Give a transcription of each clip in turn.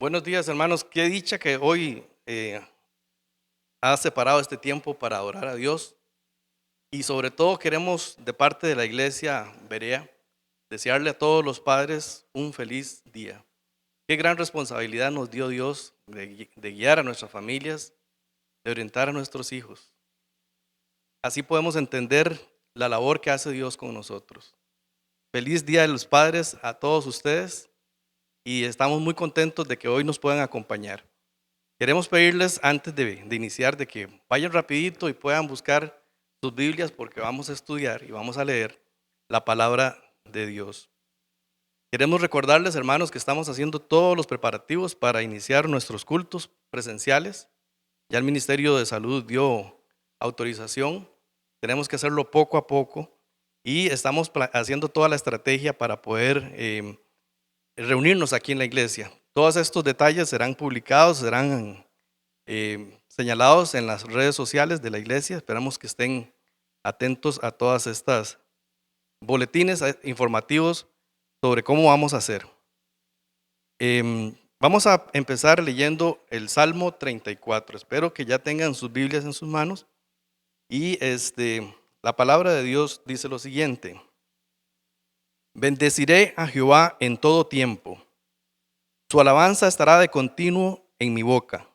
Buenos días, hermanos. Qué dicha que hoy ha separado este tiempo para adorar a Dios. Y sobre todo queremos, de parte de la iglesia Berea, desearle a todos los padres un feliz día. Qué gran responsabilidad nos dio Dios de guiar a nuestras familias, de orientar a nuestros hijos. Así podemos entender la labor que hace Dios con nosotros. Feliz Día de los Padres a todos ustedes y estamos muy contentos de que hoy nos puedan acompañar. Queremos pedirles antes de iniciar de que vayan rapidito y puedan buscar sus Biblias porque vamos a estudiar y vamos a leer la palabra de Dios. Queremos recordarles, hermanos, que estamos haciendo todos los preparativos para iniciar nuestros cultos presenciales. Ya el Ministerio de Salud dio autorización. Tenemos que hacerlo poco a poco y estamos haciendo toda la estrategia para poder reunirnos aquí en la iglesia. Todos estos detalles serán publicados, serán señalados en las redes sociales de la iglesia. Esperamos que estén atentos a todas estas boletines informativos sobre cómo vamos a hacer. Vamos a empezar leyendo el Salmo 34. Espero que ya tengan sus Biblias en sus manos. Y la palabra de Dios dice lo siguiente: Bendeciré a Jehová en todo tiempo. Su alabanza estará de continuo en mi boca.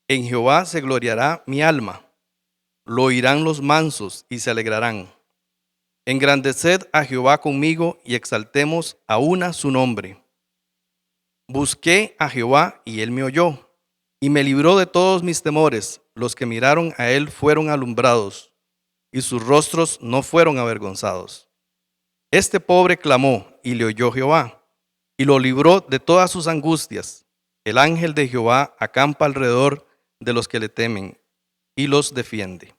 En Jehová se gloriará mi alma. Lo oirán los mansos y se alegrarán. Engrandeced a Jehová conmigo y exaltemos a una su nombre. Busqué a Jehová y él me oyó y me libró de todos mis temores. Los que miraron a él fueron alumbrados y sus rostros no fueron avergonzados. Este pobre clamó y le oyó Jehová y lo libró de todas sus angustias. El ángel de Jehová acampa alrededor de los que le temen y los defiende.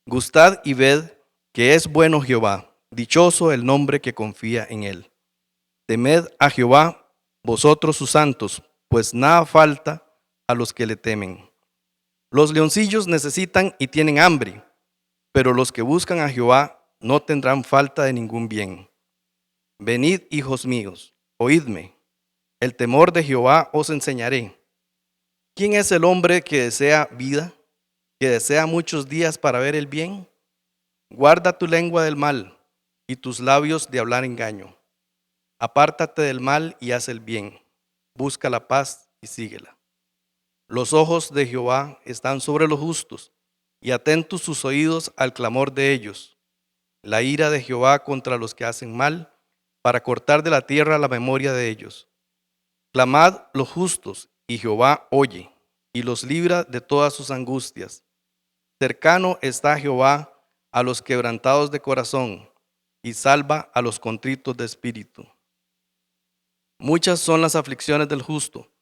Gustad y ved que es bueno Jehová, dichoso el nombre que confía en él. Temed a Jehová, vosotros sus santos, pues nada falta a los que le temen. Los leoncillos necesitan y tienen hambre, pero los que buscan a Jehová no tendrán falta de ningún bien. Venid, hijos míos, oídme, el temor de Jehová os enseñaré. ¿Quién es el hombre que desea vida, que desea muchos días para ver el bien? Guarda tu lengua del mal y tus labios de hablar engaño. Apártate del mal y haz el bien. Busca la paz y síguela. Los ojos de Jehová están sobre los justos y atentos sus oídos al clamor de ellos. La ira de Jehová contra los que hacen mal, para cortar de la tierra la memoria de ellos. Clamad los justos y Jehová oye y los libra de todas sus angustias. Cercano está Jehová a los quebrantados de corazón y salva a los contritos de espíritu. Muchas son las aflicciones del justo,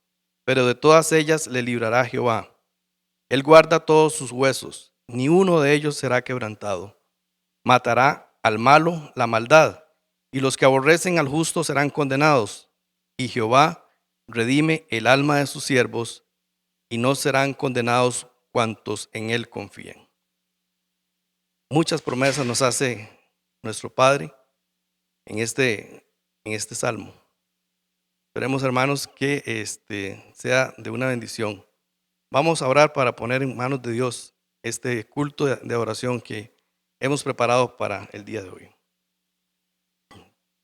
pero de todas ellas le librará Jehová. Él guarda todos sus huesos, ni uno de ellos será quebrantado. Matará al malo la maldad, y los que aborrecen al justo serán condenados. Y Jehová redime el alma de sus siervos, y no serán condenados cuantos en él confíen. Muchas promesas nos hace nuestro Padre en este salmo. Esperemos, hermanos, que sea de una bendición. Vamos a orar para poner en manos de Dios este culto de oración que hemos preparado para el día de hoy.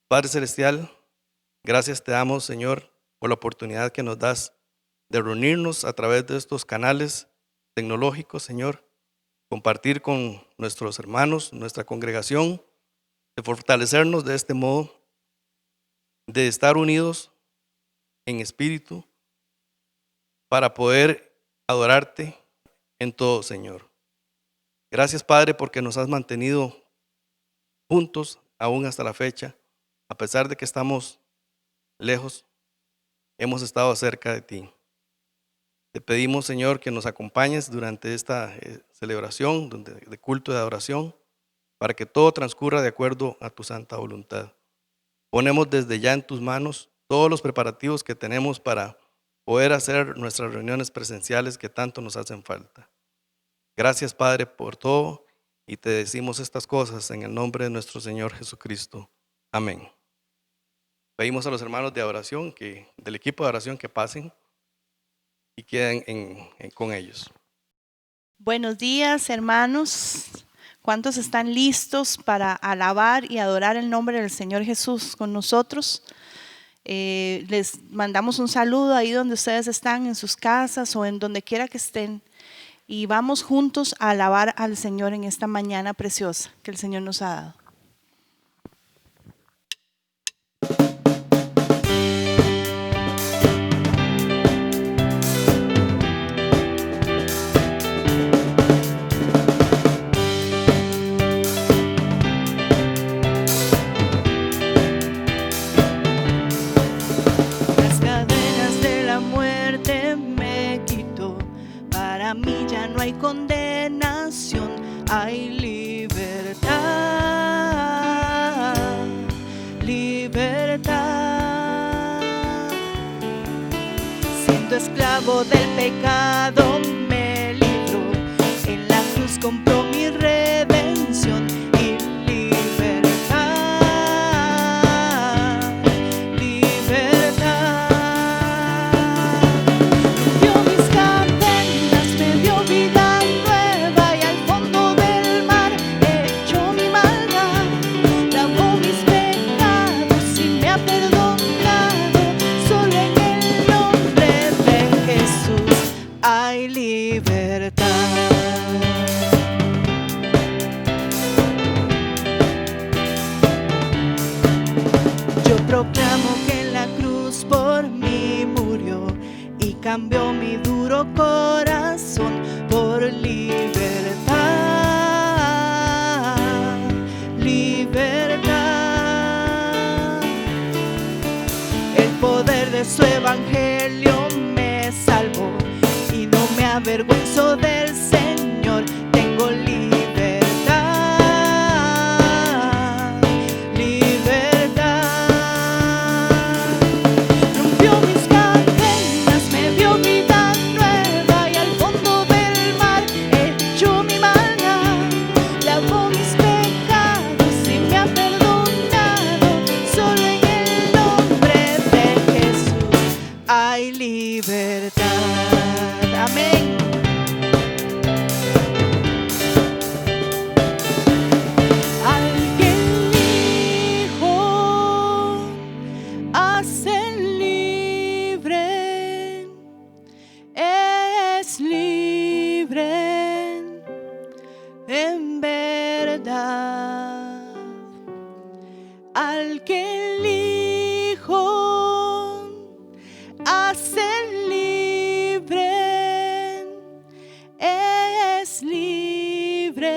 Padre Celestial, gracias te damos, Señor, por la oportunidad que nos das de reunirnos a través de estos canales tecnológicos, Señor, compartir con nuestros hermanos, nuestra congregación, de fortalecernos de este modo, de estar unidos en espíritu para poder adorarte en todo, Señor. Gracias, Padre, porque nos has mantenido juntos aún hasta la fecha. A pesar de que estamos lejos, hemos estado cerca de ti. Te pedimos, Señor, que nos acompañes durante esta celebración de culto de adoración, para que todo transcurra de acuerdo a tu santa voluntad. Ponemos desde ya en tus manos todos los preparativos que tenemos para poder hacer nuestras reuniones presenciales que tanto nos hacen falta. Gracias, Padre, por todo, y te decimos estas cosas en el nombre de nuestro Señor Jesucristo. Amén. Pedimos a los hermanos de adoración, del equipo de oración, que pasen y queden con ellos. Buenos días, hermanos. ¿Cuántos están listos para alabar y adorar el nombre del Señor Jesús con nosotros? Les mandamos un saludo ahí donde ustedes están, en sus casas o en donde quiera que estén. Y vamos juntos a alabar al Señor en esta mañana preciosa que el Señor nos ha dado. Las cadenas de la muerte me quitó. Para mí ya no hay condenación, hay libertad, libertad. Siendo esclavo del pecado me libró, en la cruz compró mi redención y libertad, libertad. Rompió mis cadenas, me dio vida nueva y al fondo del mar echó mi maldad, lavó mis pecados y me ha perdonado. Solo en el nombre de Jesús hay libertad. Yo proclamo que en la cruz por mí murió y cambió mi duro corazón por libertad, libertad. El poder de su evangelio me salvó y no me avergüenzo del Señor. Tengo libertad, libertad. Rompió mis cadenas, me dio vida nueva y al fondo del mar echó mi maldad, lavó mis pecados y me ha perdonado. Solo en el nombre de Jesús hay libertad. Amén. Al que el Hijo hace libre, es libre en verdad. Al que el Hijo hace libre, es libre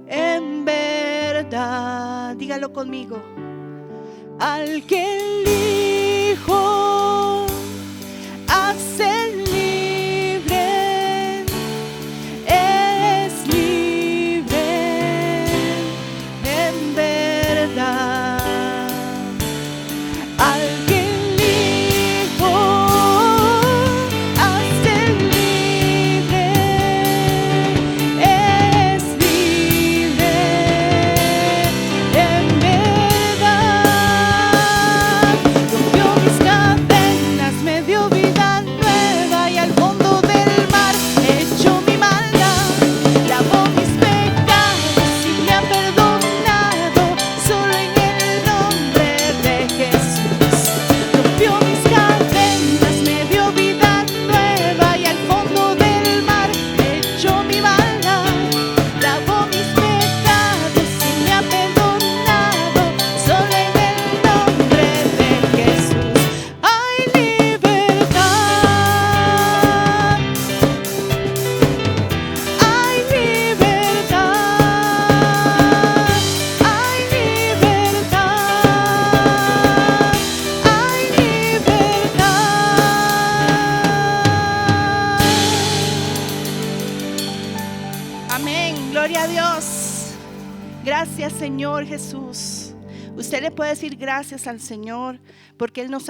en verdad. Dígalo conmigo. Al que el Hijo hace libre, es libre en verdad. Al que el Hijo hace libre, es libre en verdad. Rompió mis cadenas, me dio vida nueva y al fondo del mar echó mi maldad, lavó mis pecados y me ha perdonado. Solo en el nombre de Jesús. Rompió mis cadenas, me dio vida nueva y al fondo del mar echó mi maldad, lavó mis pecados y me ha perdonado. Solo en el nombre de Jesús hay libertad, hay libertad, hay libertad, hay libertad. Amén, gloria a Dios. Gracias, Señor Jesús. Usted le puede decir gracias al Señor porque Él nos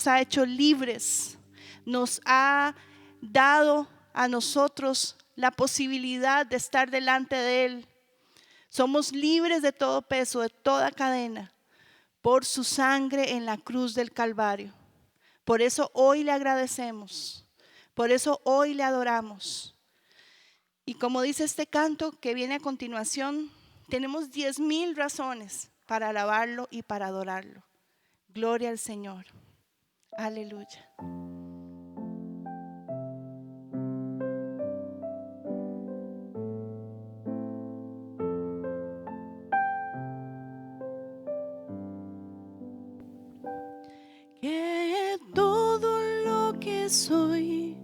ha hecho libres, nos ha dado a nosotros la posibilidad de estar delante de Él. Somos libres de todo peso, de toda cadena, por su sangre en la cruz del Calvario. Por eso hoy le agradecemos, por eso hoy le adoramos. Y como dice este canto que viene a continuación, tenemos 10,000 razones para alabarlo y para adorarlo. Gloria al Señor. Aleluya. Que todo lo que soy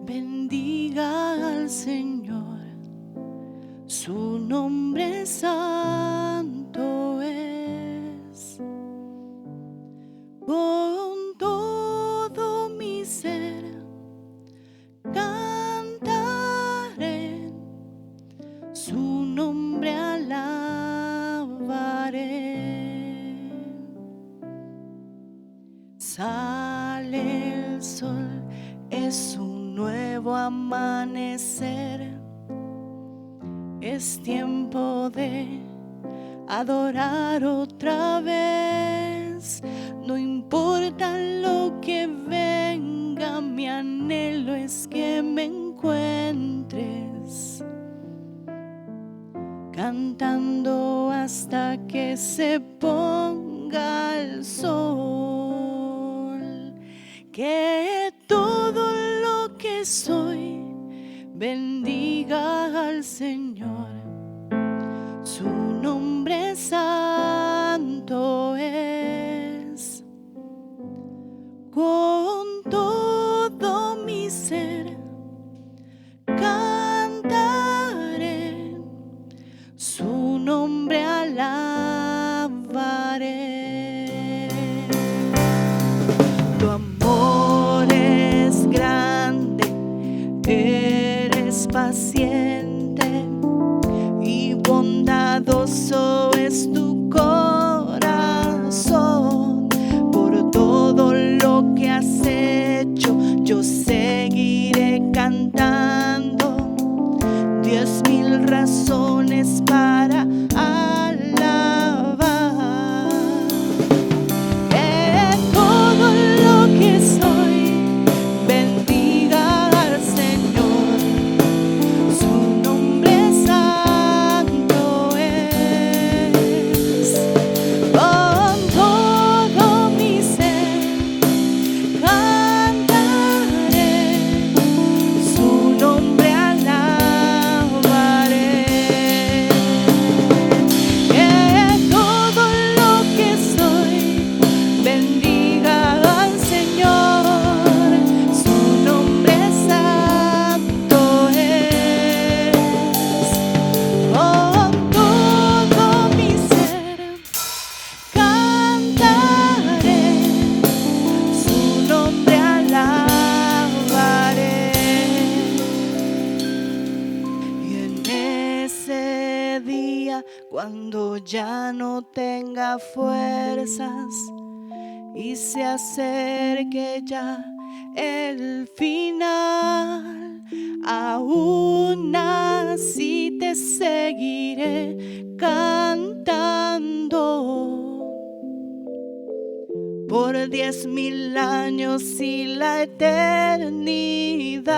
bendiga al Señor. Su nombre santo es. Con todo mi ser cantaré, su nombre alabaré. Sale el sol, es un nuevo amanecer. Es tiempo de adorar otra vez. No importa lo que venga, mi anhelo es que me encuentres cantando hasta que se ponga el sol. Que todo lo que soy bendiga al Señor. Su nombre santo es. Con todo mi ser cantaré, su nombre alabaré. Tu amor es grande, eres paciente y bondadoso es tu corazón. Por todo lo que has hecho, yo seguiré cantando. 10,000 razones para alabar. Que todo lo que soy bendiga al Señor. Su nombre santo es. Con todo mi ser cantaré, su nombre alabaré. Que todo lo que soy bendiga al Señor. Su nombre santo es. Con todo mi ser cantaré, su nombre alabaré. Y en ese día, cuando ya no tenga fuerzas y se acerque ya el final, aún así te seguiré cantando por 10,000 años y la eternidad.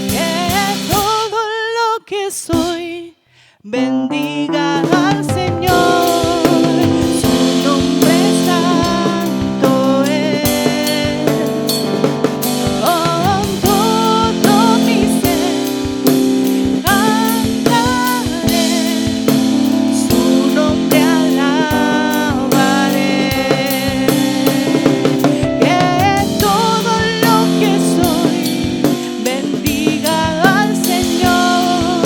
Que todo lo que soy bendiga al Señor. Su nombre santo es. Con todo mi ser cantaré, su nombre alabaré. Que todo lo que soy bendiga al Señor.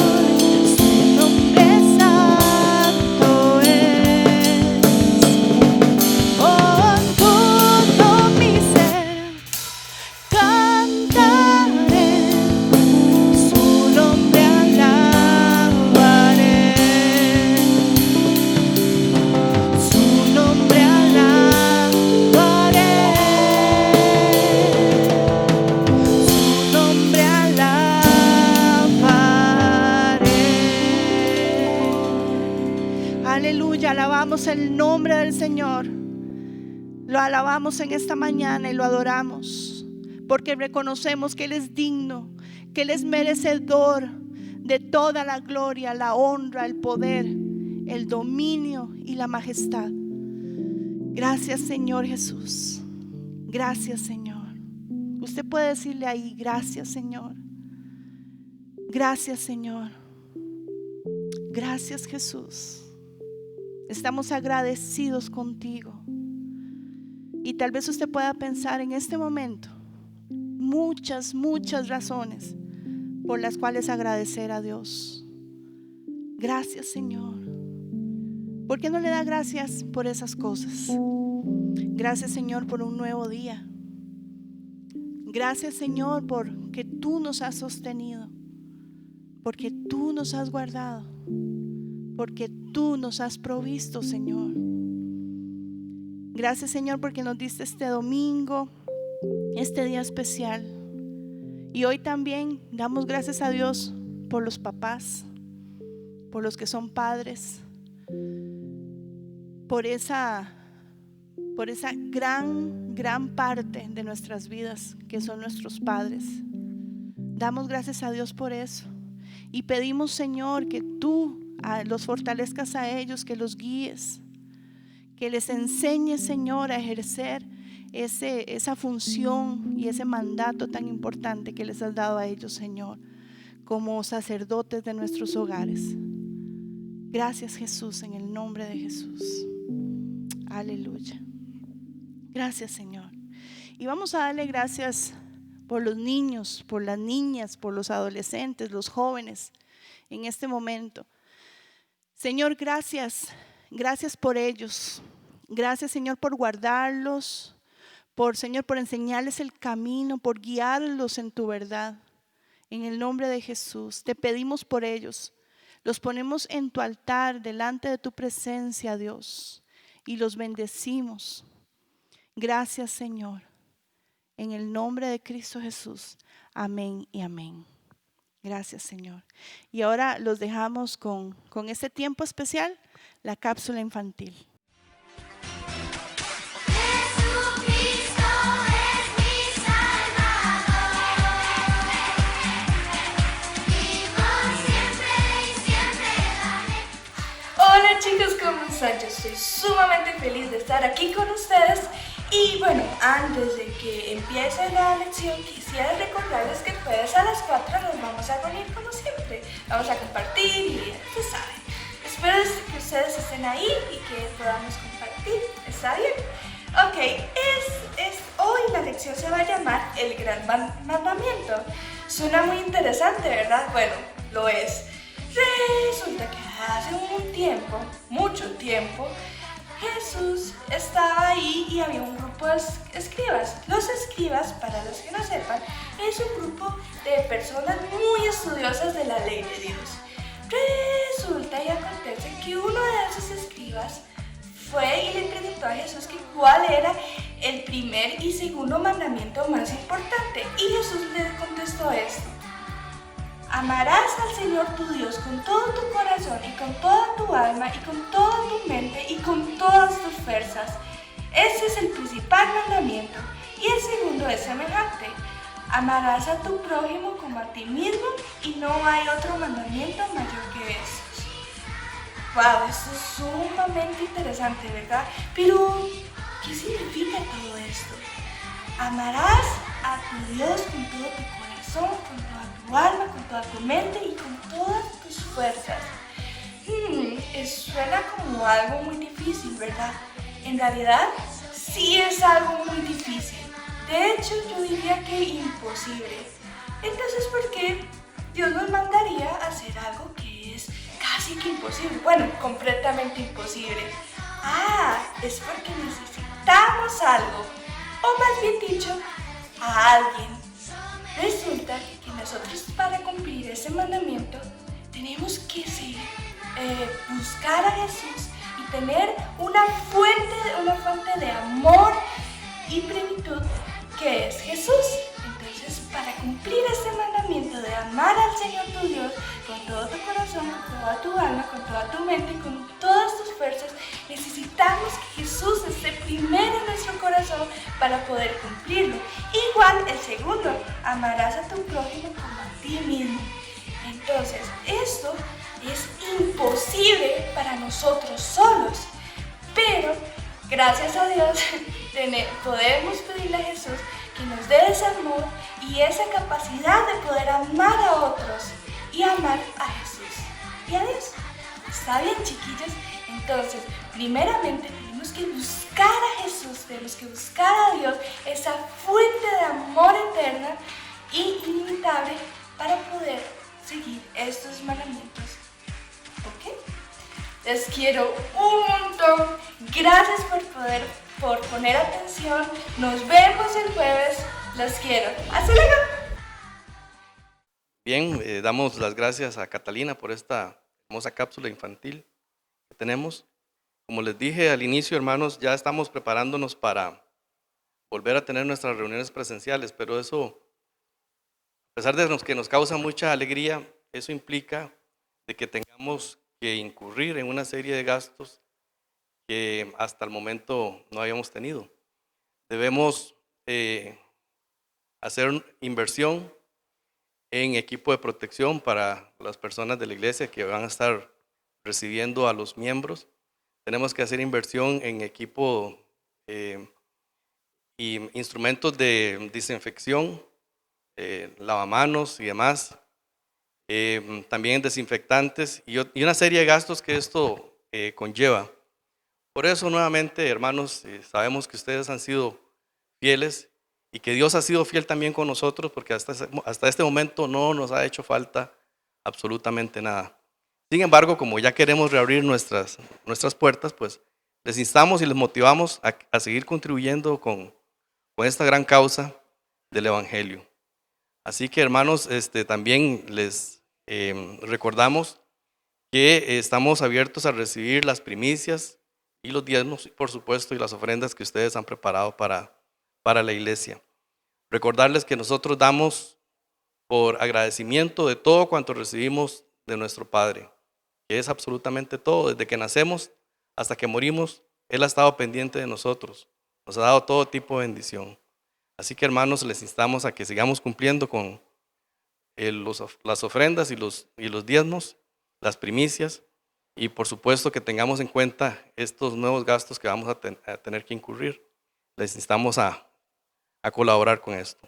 Su nombre santo es. Con todo mi ser cantaré, su nombre alabaré. Su nombre alabaré. Su nombre alabaré. Aleluya, alabamos el nombre del Señor. Lo alabamos en esta mañana y lo adoramos, porque reconocemos que Él es digno, que Él es merecedor de toda la gloria, la honra, el poder, el dominio y la majestad. Gracias, Señor Jesús. Gracias, Señor. Usted puede decirle ahí: gracias, Señor. Gracias, Señor. Gracias, Jesús. Estamos agradecidos contigo. Y tal vez usted pueda pensar en este momento muchas razones por las cuales agradecer a Dios. Gracias, Señor. ¿Por qué no le da gracias por esas cosas? Gracias, Señor, por un nuevo día. Gracias, Señor, porque tú nos has sostenido, porque tú nos has guardado, porque tú nos has provisto, Señor. Gracias, Señor, porque nos diste este domingo, este día especial. Y hoy también damos gracias a Dios por los papás, por los que son padres, por esa gran parte de nuestras vidas que son nuestros padres. Damos gracias a Dios por eso. Y pedimos, Señor, que tú los fortalezcas a ellos, que los guíes, que les enseñes, Señor, a ejercer esa función y ese mandato tan importante que les has dado a ellos, Señor, como sacerdotes de nuestros hogares. Gracias, Jesús, en el nombre de Jesús. Aleluya. Gracias, Señor. Y vamos a darle gracias por los niños, por las niñas, por los adolescentes, los jóvenes en este momento. Señor, gracias por ellos. Gracias, Señor, por guardarlos, Señor, por enseñarles el camino, por guiarlos en tu verdad. En el nombre de Jesús, te pedimos por ellos. Los ponemos en tu altar, delante de tu presencia, Dios, y los bendecimos. Gracias, Señor. En el nombre de Cristo Jesús. Amén y amén. Gracias, Señor. Y ahora los dejamos con este tiempo especial, la cápsula infantil. Hola chicos, ¿cómo están? Yo estoy sumamente feliz de estar aquí con ustedes. Y bueno, antes de que empiece la lección, quisiera recordarles que jueves a las 4 nos vamos a reunir como siempre. Vamos a compartir y ya saben. Espero que ustedes estén ahí y que podamos compartir. ¿Está bien? Ok, hoy la lección se va a llamar El Gran Mandamiento. Suena muy interesante, ¿verdad? Bueno, lo es. Resulta que hace mucho tiempo, Jesús estaba ahí y había un grupo de escribas. Los escribas, para los que no sepan, es un grupo de personas muy estudiosas de la ley de Dios. Resulta y acontece que uno de esos escribas fue y le preguntó a Jesús que cuál era el primer y segundo mandamiento más importante. Y Jesús le contestó esto: amarás al Señor tu Dios con todo tu corazón y con toda tu alma y con toda tu mente y con todas tus fuerzas. Ese es el principal mandamiento. Y el segundo es semejante: amarás a tu prójimo como a ti mismo, y no hay otro mandamiento mayor que estos. Wow, esto es sumamente interesante, ¿verdad? Pero, ¿qué significa todo esto? Amarás a tu Dios con todo tu corazón, con toda tu alma, con toda tu mente y con todas tus fuerzas. Suena como algo muy difícil, ¿verdad? En realidad, sí es algo muy difícil. De hecho, yo diría que imposible. Entonces, ¿por qué Dios nos mandaría a hacer algo que es casi que imposible? Bueno, completamente imposible. Es porque necesitamos algo, o más bien dicho, a alguien. Resulta que nosotros, para cumplir ese mandamiento, tenemos que buscar a Jesús y tener una fuente de amor y plenitud, que es Jesús. Entonces, para cumplir ese mandamiento de amar al Señor tu Dios, con todo tu corazón, con toda tu alma, con toda tu mente y con todas tus fuerzas, necesitamos que Jesús esté primero en nuestro corazón para poder cumplirlo. Igual el segundo, amarás a tu prójimo como a ti mismo. Entonces, esto es imposible para nosotros solos, pero gracias a Dios podemos pedirle a Jesús que nos dé ese amor y esa capacidad de poder amar a otros y amar a Jesús y a Dios. ¿Está bien, chiquillos? Entonces, primeramente tenemos que buscar a Jesús, tenemos que buscar a Dios, esa fuente de amor eterna y ilimitable para poder seguir estos mandamientos. ¿Ok? Les quiero un montón. Gracias por poner atención. Nos vemos el jueves. Los quiero. ¡Hasta luego! Bien, damos las gracias a Catalina por esta hermosa cápsula infantil que tenemos. Como les dije al inicio, hermanos, ya estamos preparándonos para volver a tener nuestras reuniones presenciales, pero eso, a pesar de que nos causa mucha alegría, eso implica de que tengamos que incurrir en una serie de gastos que hasta el momento no habíamos tenido. Debemos hacer inversión en equipo de protección para las personas de la iglesia que van a estar recibiendo a los miembros. Tenemos que hacer inversión en equipo y instrumentos de desinfección, lavamanos y demás. También desinfectantes y una serie de gastos que esto conlleva. Por eso, nuevamente, hermanos, sabemos que ustedes han sido fieles y que Dios ha sido fiel también con nosotros, porque hasta este momento no nos ha hecho falta absolutamente nada. Sin embargo, como ya queremos reabrir nuestras puertas, pues les instamos y les motivamos a seguir contribuyendo con esta gran causa del Evangelio. Así que, hermanos, también les recordamos que estamos abiertos a recibir las primicias y los diezmos, por supuesto, y las ofrendas que ustedes han preparado para la iglesia. Recordarles que nosotros damos por agradecimiento de todo cuanto recibimos de nuestro Padre, que es absolutamente todo. Desde que nacemos hasta que morimos, Él ha estado pendiente de nosotros, nos ha dado todo tipo de bendición. Así que, hermanos, les instamos a que sigamos cumpliendo con las ofrendas y los diezmos, las primicias, y por supuesto que tengamos en cuenta estos nuevos gastos que vamos a tener que incurrir. Les instamos a colaborar con esto.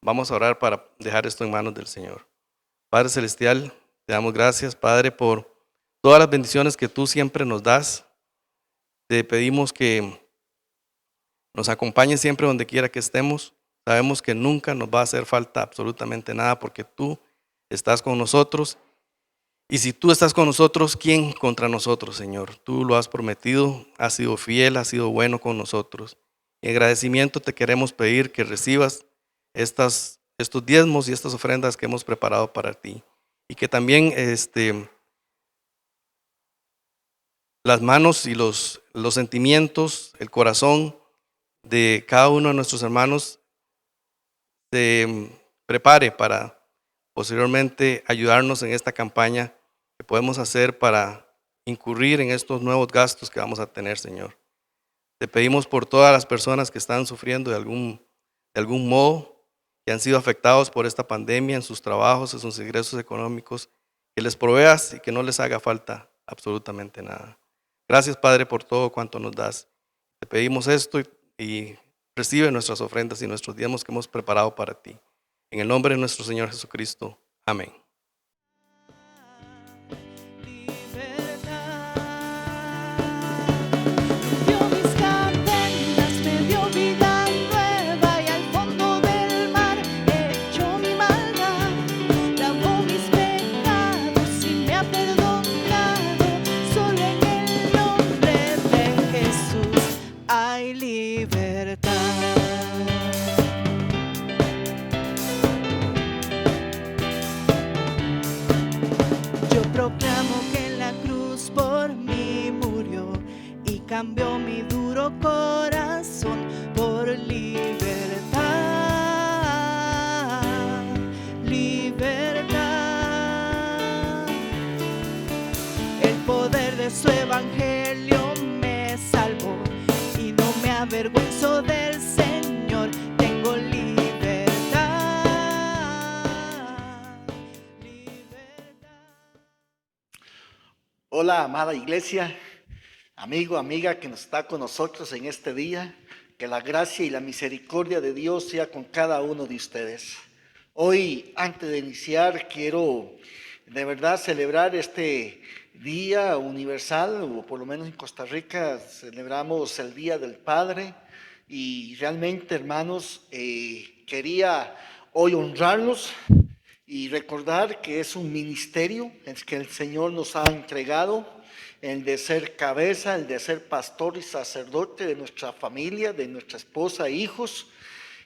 Vamos a orar para dejar esto en manos del Señor. Padre Celestial, te damos gracias, Padre, por todas las bendiciones que tú siempre nos das. Te pedimos que nos acompañes siempre donde quiera que estemos. Sabemos que nunca nos va a hacer falta absolutamente nada porque tú estás con nosotros. Y si tú estás con nosotros, ¿quién contra nosotros, Señor? Tú lo has prometido, has sido fiel, has sido bueno con nosotros. En agradecimiento te queremos pedir que recibas estos diezmos y estas ofrendas que hemos preparado para ti. Y que también las manos y los sentimientos, el corazón de cada uno de nuestros hermanos se prepare para posteriormente ayudarnos en esta campaña que podemos hacer para incurrir en estos nuevos gastos que vamos a tener, Señor. Te pedimos por todas las personas que están sufriendo de algún modo, que han sido afectados por esta pandemia en sus trabajos, en sus ingresos económicos, que les proveas y que no les haga falta absolutamente nada. Gracias, Padre, por todo cuanto nos das. Te pedimos esto y recibe nuestras ofrendas y nuestros diezmos que hemos preparado para ti. En el nombre de nuestro Señor Jesucristo. Amén. Rompió mis cadenas, me dio vida nueva y al fondo del mar echó mi maldad. Lavó mis pecados y me ha perdonado. Solo en el nombre de Jesús hay libertad. porque su evangelio me salvó y no me avergüenzo del Señor. Tengo libertad. Hola, amada iglesia, amigo, amiga que nos está con nosotros en este día. Que la gracia y la misericordia de Dios sea con cada uno de ustedes. Hoy, antes de iniciar, quiero de verdad celebrar este día universal, o por lo menos en Costa Rica celebramos el Día del Padre. Y realmente, hermanos, quería hoy honrarlos y recordar que es un ministerio que el Señor nos ha entregado, el de ser cabeza, el de ser pastor y sacerdote de nuestra familia, de nuestra esposa e hijos,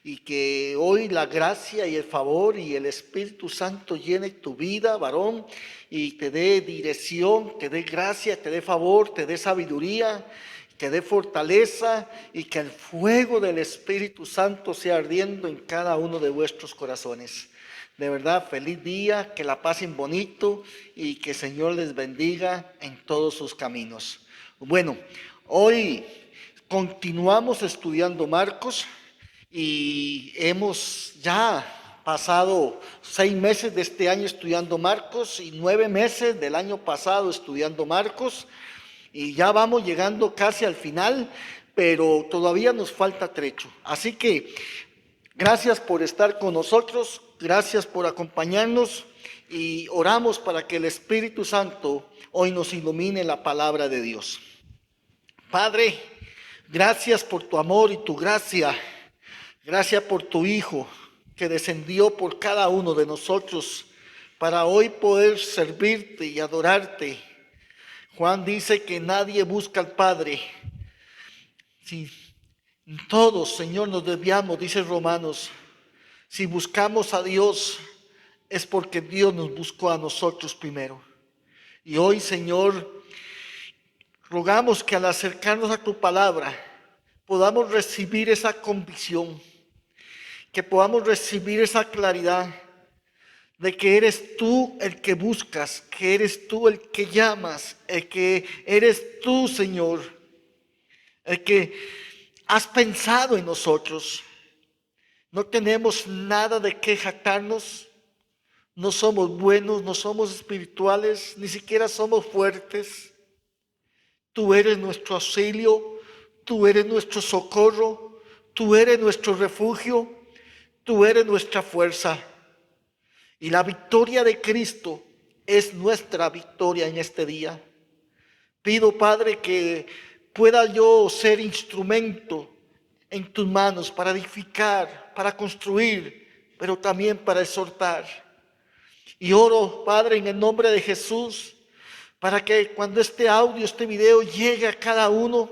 y que hoy la gracia y el favor y el Espíritu Santo llene tu vida, varón, y te dé dirección, te dé gracia, te dé favor, te dé sabiduría, te dé fortaleza, y que el fuego del Espíritu Santo sea ardiendo en cada uno de vuestros corazones. De verdad, feliz día, que la pasen bonito y que el Señor les bendiga en todos sus caminos. Bueno, hoy continuamos estudiando Marcos y hemos ya pasado 6 meses de este año estudiando Marcos y 9 meses del año pasado estudiando Marcos, y ya vamos llegando casi al final, pero todavía nos falta trecho. Así que gracias por estar con nosotros, gracias por acompañarnos, y oramos para que el Espíritu Santo hoy nos ilumine la palabra de Dios. Padre, gracias por tu amor y tu gracia. Gracias por tu Hijo que descendió por cada uno de nosotros para hoy poder servirte y adorarte. Juan dice que nadie busca al Padre. Si todos, Señor, nos desviamos, dice Romanos, si buscamos a Dios es porque Dios nos buscó a nosotros primero. Y hoy, Señor, rogamos que al acercarnos a tu palabra podamos recibir esa convicción, que podamos recibir esa claridad de que eres tú el que buscas, que eres tú el que llamas, el que eres tú, Señor, el que has pensado en nosotros. No tenemos nada de qué jactarnos, no somos buenos, no somos espirituales, ni siquiera somos fuertes. Tú eres nuestro auxilio, tú eres nuestro socorro, tú eres nuestro refugio, tú eres nuestra fuerza. Y la victoria de Cristo es nuestra victoria en este día. Pido, Padre, que pueda yo ser instrumento en tus manos para edificar, para construir, pero también para exhortar. Y oro, Padre, en el nombre de Jesús, para que cuando este audio, este video llegue a cada uno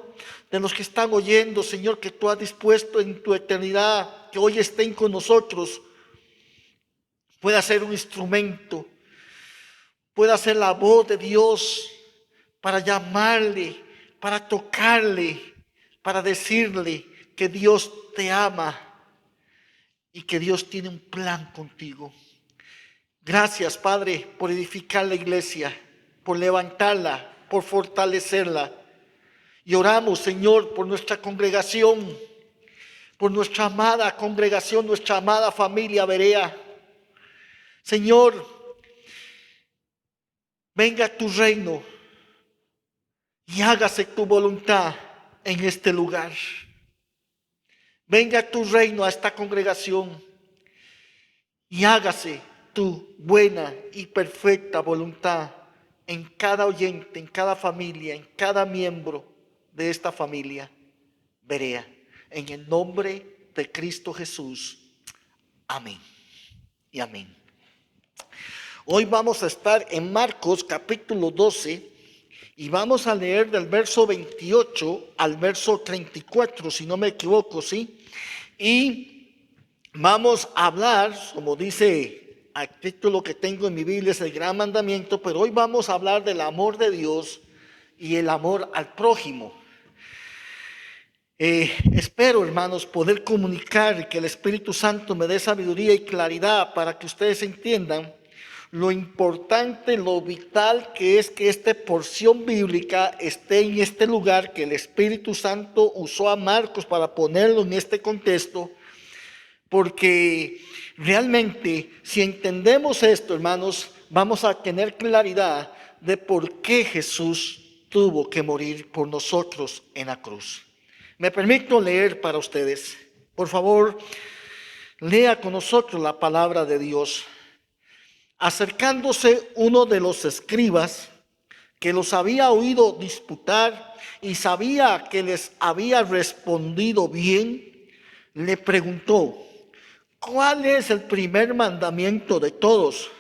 de los que están oyendo, Señor, que tú has dispuesto en tu eternidad, que hoy estén con nosotros, pueda ser un instrumento, pueda ser la voz de Dios para llamarle, para tocarle, para decirle que Dios te ama y que Dios tiene un plan contigo. Gracias, Padre, por edificar la iglesia, por levantarla, por fortalecerla. Y oramos, Señor, por nuestra congregación, por nuestra amada congregación, nuestra amada familia Berea. Señor, venga tu reino y hágase tu voluntad en este lugar. Venga tu reino a esta congregación y hágase tu buena y perfecta voluntad en cada oyente, en cada familia, en cada miembro de esta familia Berea. En el nombre de Cristo Jesús. Amén y amén. Hoy vamos a estar en Marcos capítulo 12 y vamos a leer del verso 28 al verso 34, si no me equivoco, ¿sí? Y vamos a hablar, como dice el título que tengo en mi Biblia, es el gran mandamiento, pero hoy vamos a hablar del amor de Dios y el amor al prójimo. Espero, hermanos, poder comunicar y que el Espíritu Santo me dé sabiduría y claridad para que ustedes entiendan lo importante, lo vital que es que esta porción bíblica esté en este lugar, que el Espíritu Santo usó a Marcos para ponerlo en este contexto, porque realmente si entendemos esto, hermanos, vamos a tener claridad de por qué Jesús tuvo que morir por nosotros en la cruz. Me permito leer para ustedes. Por favor, lea con nosotros la palabra de Dios. Acercándose uno de los escribas que los había oído disputar y sabía que les había respondido bien, le preguntó: ¿cuál es el primer mandamiento de todos?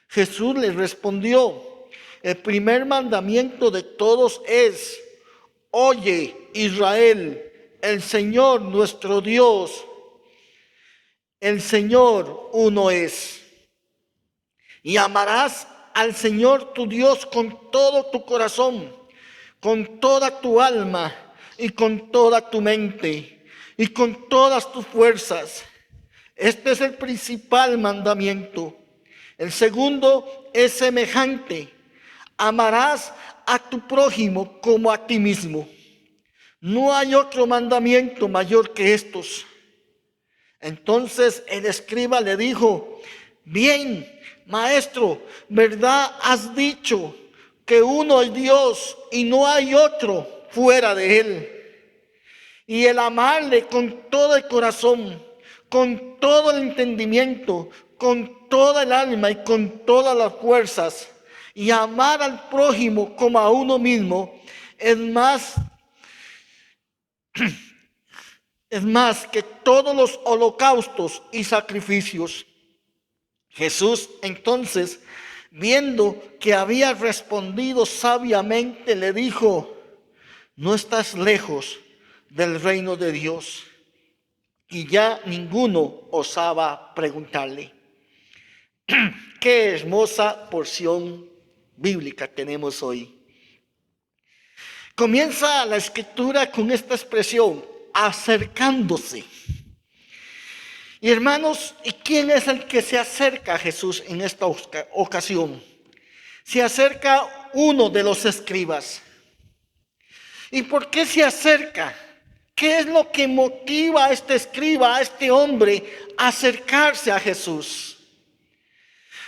Jesús le respondió: el primer mandamiento de todos es: oye, Israel, el Señor nuestro Dios, el Señor uno es. Y amarás al Señor tu Dios con todo tu corazón, con toda tu alma y con toda tu mente y con todas tus fuerzas. Este es el principal mandamiento. El segundo es semejante: amarás a tu prójimo como a ti mismo. No hay otro mandamiento mayor que estos. Entonces el escriba le dijo: bien, maestro, ¿verdad has dicho que uno es Dios y no hay otro fuera de él? Y el amarle con todo el corazón, con todo el entendimiento, con toda el alma y con todas las fuerzas, y amar al prójimo como a uno mismo, es más que todos los holocaustos y sacrificios. Jesús entonces, viendo que había respondido sabiamente, le dijo: no estás lejos del reino de Dios. Y ya ninguno osaba preguntarle. Qué hermosa porción bíblica tenemos hoy. Comienza la escritura con esta expresión: acercándose. Y hermanos, ¿y quién es el que se acerca a Jesús en esta ocasión? Se acerca uno de los escribas. ¿Y por qué se acerca? ¿Qué es lo que motiva a este escriba, a este hombre, a acercarse a Jesús?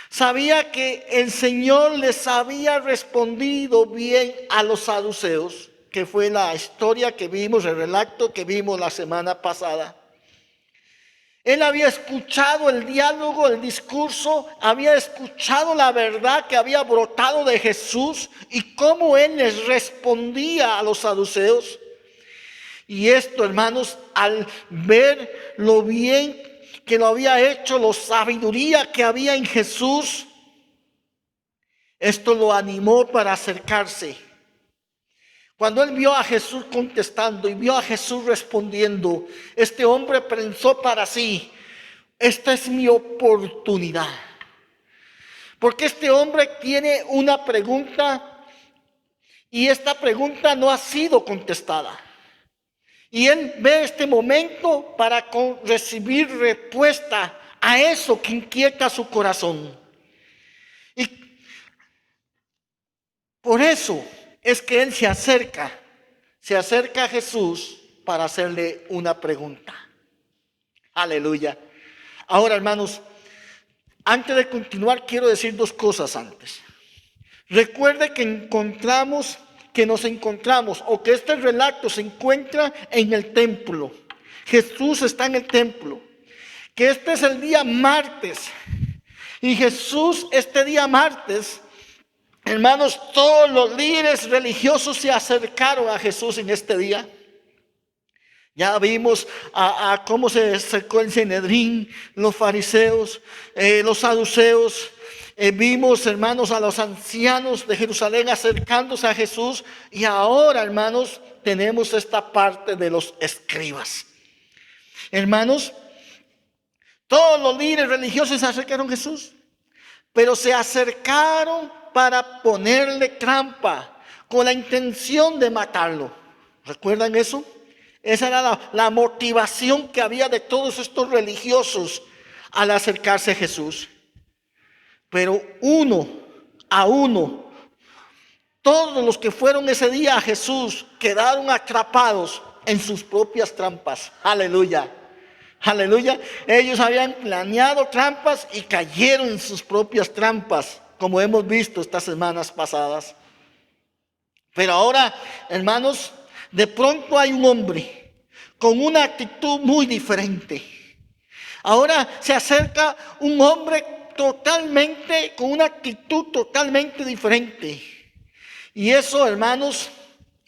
Sabía que el Señor les había respondido bien a los saduceos, que fue la historia que vimos, el relato que vimos la semana pasada. Él había escuchado el diálogo, el discurso, había escuchado la verdad que había brotado de Jesús y cómo Él les respondía a los saduceos. Y esto, hermanos, al ver lo bien que lo había hecho, la sabiduría que había en Jesús, esto lo animó para acercarse. Cuando él vio a Jesús contestando y vio a Jesús respondiendo, este hombre pensó para sí: esta es mi oportunidad. Porque este hombre tiene una pregunta y esta pregunta no ha sido contestada. Y él ve este momento para recibir respuesta a eso que inquieta su corazón. Y por eso es que él se acerca a Jesús para hacerle una pregunta. Aleluya. Ahora, hermanos, antes de continuar, quiero decir dos cosas antes. Recuerde que nos encontramos, o que este relato se encuentra en el templo. Jesús está en el templo. Que este es el día martes. Y Jesús, este día martes, hermanos, todos los líderes religiosos se acercaron a Jesús en este día. Ya vimos a cómo se acercó el Sanedrín, los fariseos, los saduceos. Vimos, hermanos, a los ancianos de Jerusalén acercándose a Jesús. Y ahora, hermanos, tenemos esta parte de los escribas. Hermanos, todos los líderes religiosos se acercaron a Jesús, pero se acercaron para ponerle trampa, con la intención de matarlo. ¿Recuerdan eso? Esa era la motivación que había de todos estos religiosos al acercarse a Jesús. Pero uno a uno, todos los que fueron ese día a Jesús quedaron atrapados en sus propias trampas. Aleluya. Aleluya. Ellos habían planeado trampas y cayeron en sus propias trampas, como hemos visto estas semanas pasadas. Pero ahora, hermanos, de pronto hay un hombre con una actitud muy diferente. Ahora se acerca un hombre con una actitud totalmente diferente. Y eso, hermanos,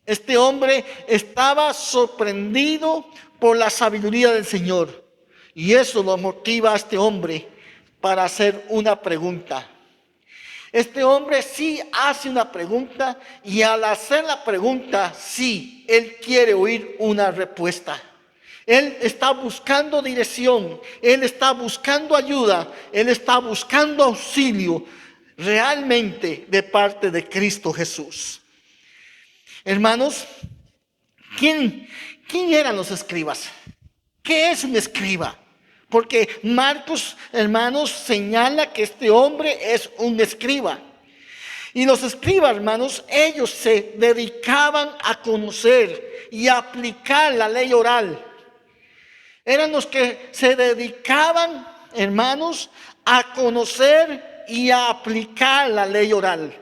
este hombre estaba sorprendido por la sabiduría del Señor. Y eso lo motiva a este hombre para hacer una pregunta. Este hombre sí hace una pregunta, y al hacer la pregunta, sí, él quiere oír una respuesta. Él está buscando dirección, él está buscando ayuda, él está buscando auxilio realmente de parte de Cristo Jesús. Hermanos, ¿quién eran los escribas? ¿Qué es un escriba? Porque Marcos, hermanos, señala que este hombre es un escriba. Y los escribas, hermanos, ellos se dedicaban a conocer y a aplicar la ley oral. Eran los que se dedicaban, hermanos, a conocer y a aplicar la ley oral.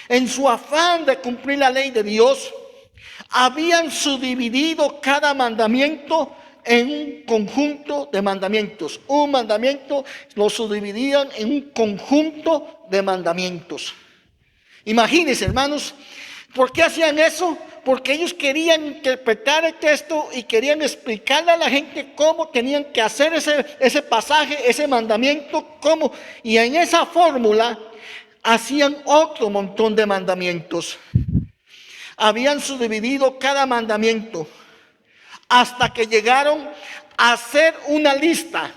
En su afán de cumplir la ley de Dios, habían subdividido cada mandamiento en un conjunto de mandamientos. Un mandamiento lo subdividían en un conjunto de mandamientos. Imagínense, hermanos, ¿por qué hacían eso? Porque ellos querían interpretar el texto y querían explicarle a la gente cómo tenían que hacer ese pasaje, ese mandamiento, cómo. Y en esa fórmula hacían otro montón de mandamientos. Habían subdividido cada mandamiento hasta que llegaron a hacer una lista.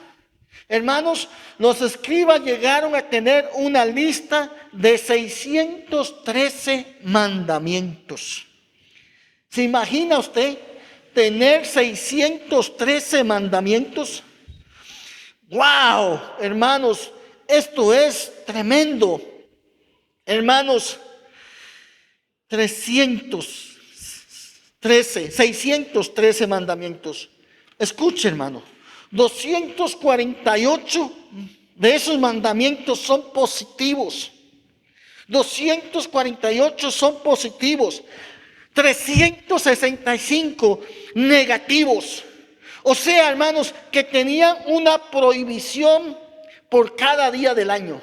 Hermanos, los escribas llegaron a tener una lista de 613 mandamientos. ¿Se imagina usted tener 613 mandamientos? ¡Wow! Hermanos, esto es tremendo. Hermanos, 613 mandamientos. Escuche, hermano, 248 de esos mandamientos son positivos. 248 son positivos. 365 negativos. O sea, hermanos, que tenían una prohibición por cada día del año.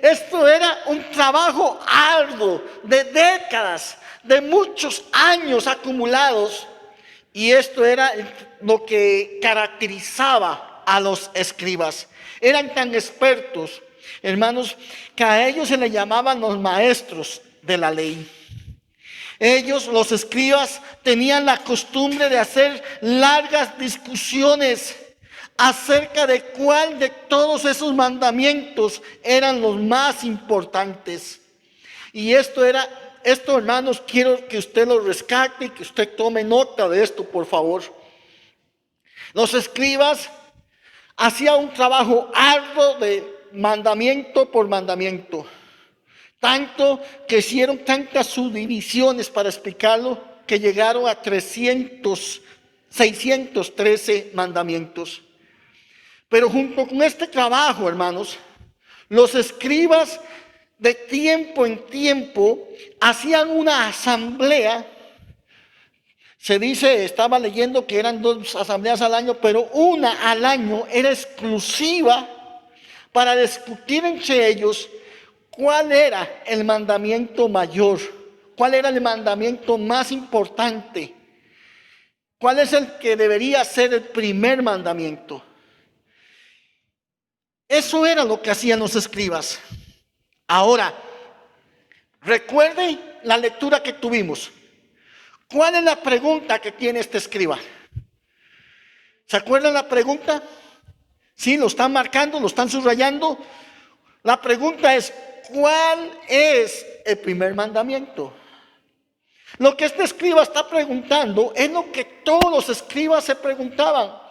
Esto era un trabajo arduo de décadas, de muchos años acumulados. Y esto era lo que caracterizaba a los escribas. Eran tan expertos, hermanos, que a ellos se les llamaban los maestros de la ley. Ellos, los escribas, tenían la costumbre de hacer largas discusiones acerca de cuál de todos esos mandamientos eran los más importantes. Y esto, hermanos, quiero que usted lo rescate y que usted tome nota de esto, por favor. Los escribas hacían un trabajo arduo de mandamiento por mandamiento. Tanto que hicieron tantas subdivisiones para explicarlo que llegaron a 613 mandamientos. Pero junto con este trabajo, hermanos, los escribas de tiempo en tiempo hacían una asamblea. Se dice, estaba leyendo que eran 2 asambleas al año, pero una al año era exclusiva para discutir entre ellos cuál era el mandamiento mayor, cuál era el mandamiento más importante, cuál es el que debería ser el primer mandamiento. Eso era lo que hacían los escribas. Ahora, recuerde la lectura que tuvimos. ¿Cuál es la pregunta que tiene este escriba? ¿Se acuerdan la pregunta? Sí, lo están marcando, lo están subrayando. La pregunta es, ¿cuál es el primer mandamiento? Lo que este escriba está preguntando es lo que todos los escribas se preguntaban.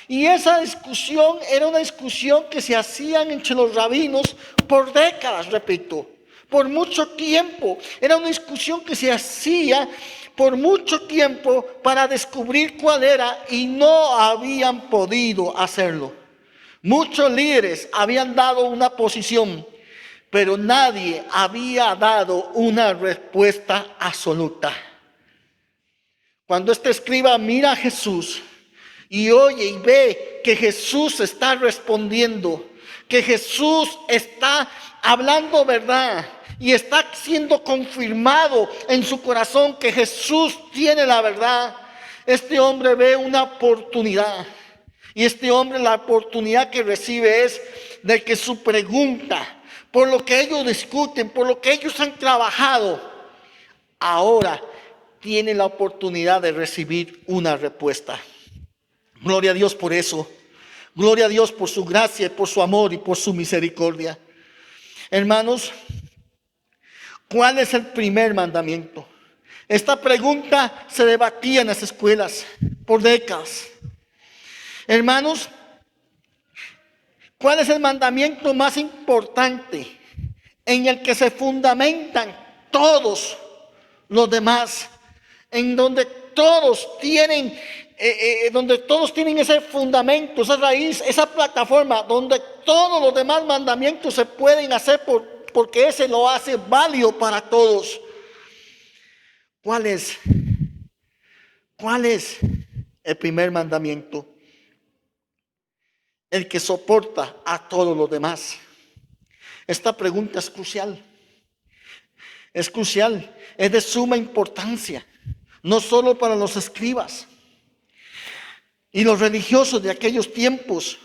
Y esa discusión era una discusión que se hacían entre los rabinos por décadas, repito, por mucho tiempo. Era una discusión que se hacía por mucho tiempo para descubrir cuál era y no habían podido hacerlo. Muchos líderes habían dado una posición, pero nadie había dado una respuesta absoluta. Cuando este escriba mira a Jesús y oye y ve que Jesús está respondiendo, que Jesús está hablando verdad y está siendo confirmado en su corazón que Jesús tiene la verdad, este hombre ve una oportunidad. Y este hombre, la oportunidad que recibe es de que su pregunta, por lo que ellos discuten, por lo que ellos han trabajado, ahora tiene la oportunidad de recibir una respuesta. Gloria a Dios por eso. Gloria a Dios por su gracia, por su amor y por su misericordia. Hermanos, ¿cuál es el primer mandamiento? Esta pregunta se debatía en las escuelas por décadas. Hermanos, ¿cuál es el mandamiento más importante en el que se fundamentan todos los demás? En donde todos tienen ese fundamento, esa raíz, esa plataforma, donde todos los demás mandamientos se pueden hacer porque ese lo hace válido para todos. ¿Cuál es el primer mandamiento? El que soporta a todos los demás. Esta pregunta es crucial. Es crucial, es de suma importancia, no solo para los escribas y los religiosos de aquellos tiempos,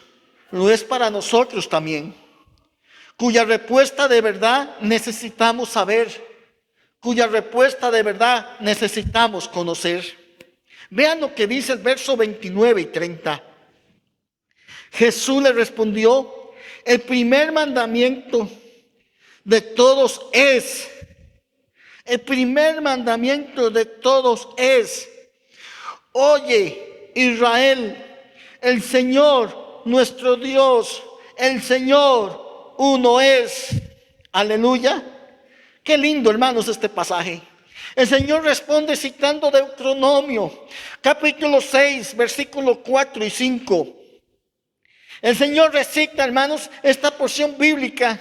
lo es para nosotros también, cuya respuesta de verdad necesitamos saber, cuya respuesta de verdad necesitamos conocer. Vean lo que dice el verso 29 y 30. Jesús le respondió: el primer mandamiento de todos es, el primer mandamiento de todos es: oye, Israel, el Señor nuestro Dios, el Señor uno es. Aleluya. Qué lindo, hermanos, este pasaje. El Señor responde citando Deuteronomio, capítulo 6, versículos 4 y 5. El Señor recita, hermanos, esta porción bíblica.